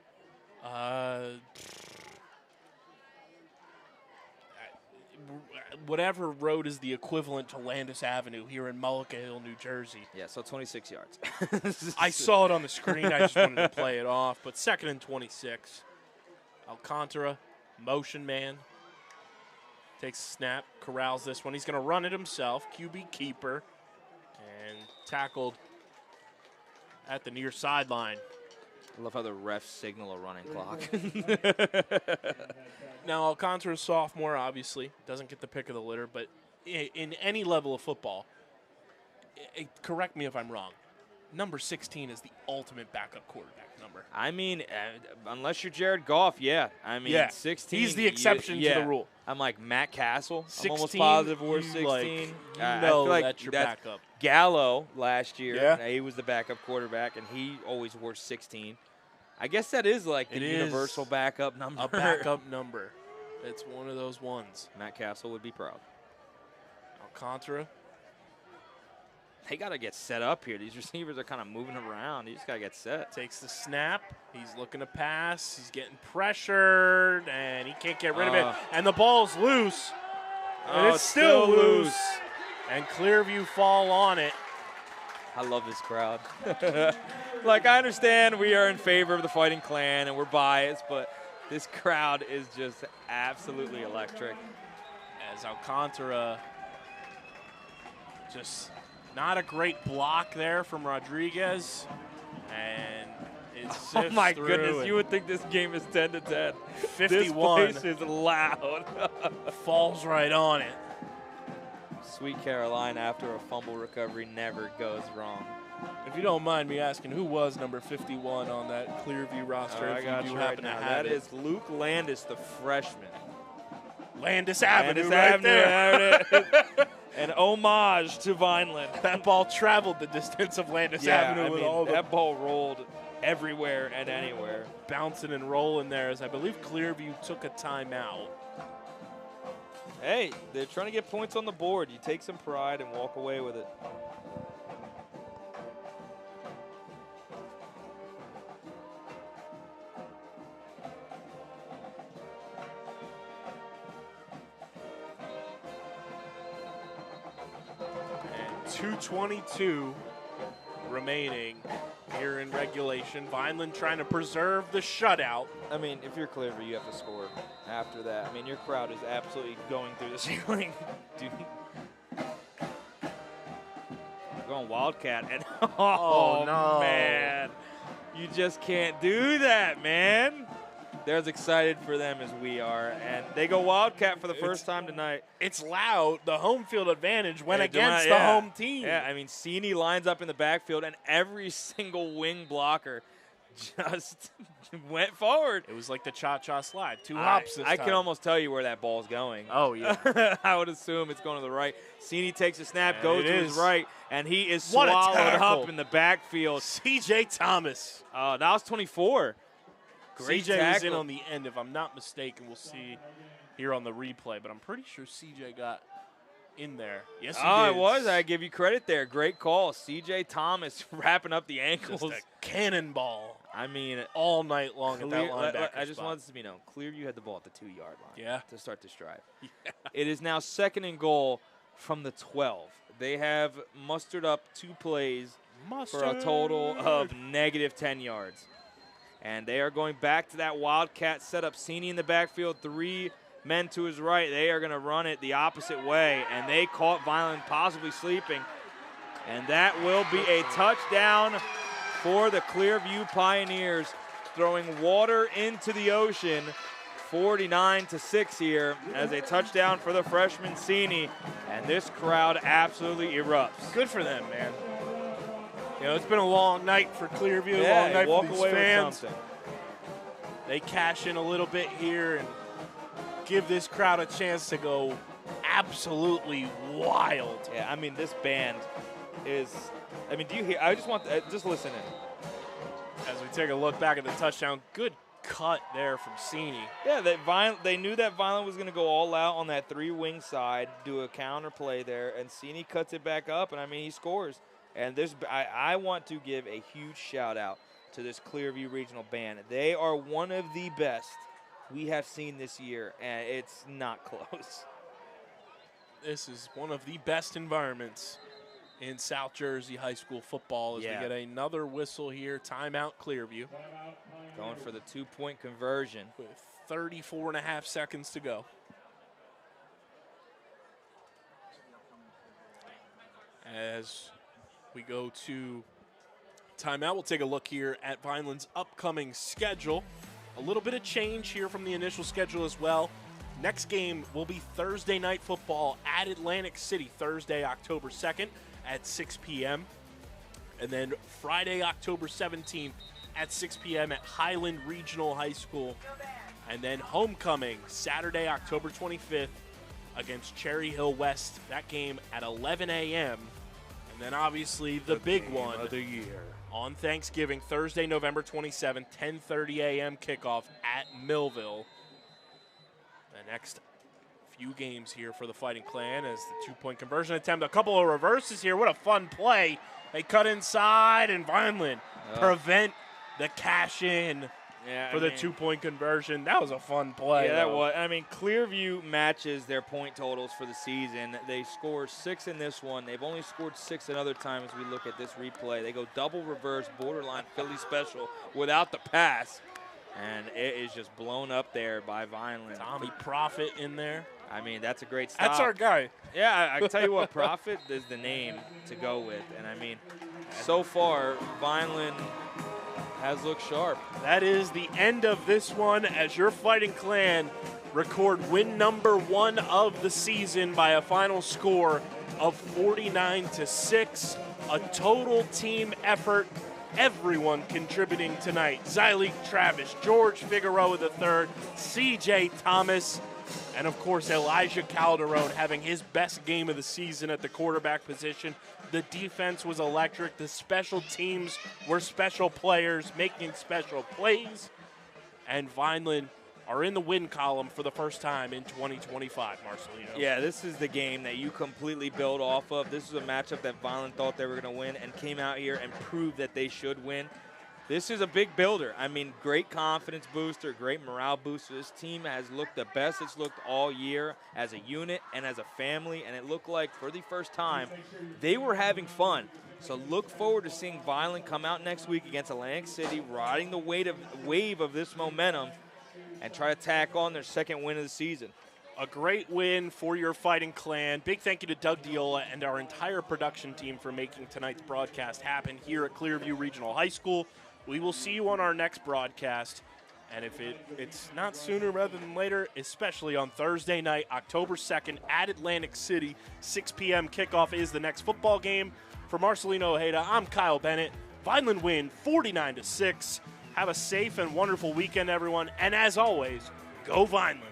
Whatever road is the equivalent to Landis Avenue here in Mullica Hill, New Jersey. Yeah, so 26 yards. I saw it on the screen. I just wanted to play it off. But 2nd and 26. Alcantara, motion man. Takes a snap, corrals this one. He's going to run it himself. QB keeper. And tackled at the near sideline. I love how the refs signal a running clock. Now, Alcantara's sophomore, obviously. Doesn't get the pick of the litter. But in any level of football, correct me if I'm wrong, number 16 is the ultimate backup quarterback number. I mean, unless you're Jared Goff, yeah. I mean, yeah. 16. He's the exception to the rule. I'm like Matt Castle. 16, I'm almost positive we're 16. you I know feel like that's your backup. Gallo last year, yeah. He was the backup quarterback, and he always wore 16. I guess that is like the universal backup number. A backup number. It's one of those ones. Matt Castle would be proud. Alcantara. They got to get set up here. These receivers are kind of moving around. You just got to get set. Takes the snap. He's looking to pass. He's getting pressured, and he can't get rid of it. And the ball's loose. And it's still loose. And Clearview fall on it. I love this crowd. Like, I understand we are in favor of the Fighting Clan, and we're biased, but this crowd is just absolutely electric. As Alcantara just not a great block there from Rodriguez. And it's oh my goodness, you would think this game is 10-10. 51. This place is loud. Falls right on it. Sweet Caroline, after a fumble recovery, never goes wrong. If you don't mind me asking, who was number 51 on that Clearview roster? I got you right now. That is Luke Landis, the freshman. Landis Avenue right there. An homage to Vineland. That ball traveled the distance of Landis Avenue. I mean, that ball rolled everywhere and anywhere. Bouncing and rolling there, as I believe Clearview took a timeout. Hey, they're trying to get points on the board. You take some pride and walk away with it. And 2:22 remaining here in regulation. Vineland trying to preserve the shutout. I mean, if you're Clearview, you have to score after that. I mean, your crowd is absolutely going through the ceiling. Dude. Going Wildcat. And Oh, no. man. You just can't do that, man. They're as excited for them as we are. And they go Wildcat for the first time tonight. It's loud. The home field advantage went Yeah, against the yeah. home team. Yeah, I mean, Cini lines up in the backfield, and every single wing blocker just went forward. It was like the cha-cha slide. Two hops this I time. can almost tell you where that ball's going. Oh, yeah. I would assume it's going to the right. Cini takes a snap, And goes it to his is. right, and he is What a swallowed tackle. up in the backfield. C.J. Thomas. That was 24. Great C.J. was in tackle. on the end, if I'm not mistaken. We'll see here on the replay, but I'm pretty sure C.J. got in there. Yes, he did. It was. I give you credit there. Great call. C.J. Thomas wrapping up the ankles. Just a cannonball I mean, all night long at that linebacker I just spot. wanted to be known. Clearview had the ball at the 2-yard line. Yeah. To start this drive. Yeah. It is now 2nd and goal from the 12. They have mustered up 2 plays for a total of negative 10 yards. And they are going back to that Wildcat setup. Cini in the backfield, 3 men to his right. They are going to run it the opposite way. And they caught Vineland possibly sleeping. And that will be a touchdown for the Clearview Pioneers, throwing water into the ocean. 49-6 here as a touchdown for the freshman Cini. And this crowd absolutely erupts. Good for them, man. You know, it's been a long night for Clearview, Yeah, long night walk for these away fans. with something. They cash in a little bit here and give this crowd a chance to go absolutely wild. Yeah, I mean, this band is, I mean, do you hear, I just want, just listen in. As we take a look back at the touchdown, good cut there from Cini. Yeah, they knew that Vineland was going to go all out on that 3-wing side, do a counter play there, and Cini cuts it back up, and I mean, he scores. And I want to give a huge shout out to this Clearview Regional Band. They are one of the best we have seen this year, and it's not close. This is one of the best environments in South Jersey high school football as we get another whistle here. Timeout Clearview. Going for the 2-point conversion. With 34.5 seconds to go. As we go to timeout, we'll take a look here at Vineland's upcoming schedule. A little bit of change here from the initial schedule as well. Next game will be Thursday night football at Atlantic City, Thursday, October 2nd at 6 p.m. And then Friday, October 17th at 6 p.m. at Highland Regional High School. And then homecoming, Saturday, October 25th against Cherry Hill West. That game at 11 a.m. And then obviously the big one of the year on Thanksgiving, Thursday, November 27th, 10:30 a.m. kickoff at Millville. The next few games here for the Fighting Clan as the 2-point conversion attempt. A couple of reverses here. What a fun play. They cut inside, and Vineland prevent the cash in for the 2-point conversion. That was a fun play. Yeah, that was. I mean, Clearview matches their point totals for the season. They scored 6 in this one. They've only scored 6 another time as we look at this replay. They go double reverse, borderline Philly special without the pass. And it is just blown up there by Vineland. Tommy Profit in there. I mean, that's a great stop. That's our guy. Yeah, I tell you what, Profit is the name to go with. And, I mean, so far, Vineland has looked sharp. That is the end of this one as your Fighting Clan record win number 1 of the season by a final score of 49-6. A total team effort. Everyone contributing tonight. Zyleek Travis, George Figueroa III, C.J. Thomas, and of course Elijah Calderon having his best game of the season at the quarterback position. The defense was electric. The special teams were special players making special plays. And Vineland are in the win column for the first time in 2025, Marcelino. Yeah, this is the game that you completely build off of. This is a matchup that Vineland thought they were going to win and came out here and proved that they should win. This is a big builder. I mean, great confidence booster, great morale booster. This team has looked the best it's looked all year as a unit and as a family, and it looked like for the first time they were having fun. So look forward to seeing Vineland come out next week against Atlantic City, riding the wave of this momentum, and try to tack on their second win of the season. A great win for your Fighting Clan. Big thank you to Doug Diola and our entire production team for making tonight's broadcast happen here at Clearview Regional High School. We will see you on our next broadcast, and if it's not sooner rather than later, especially on Thursday night, October 2nd at Atlantic City, 6 p.m. kickoff is the next football game. For Marcelino Ojeda, I'm Kyle Bennett. Vineland win 49-6. Have a safe and wonderful weekend, everyone, and as always, go Vineland.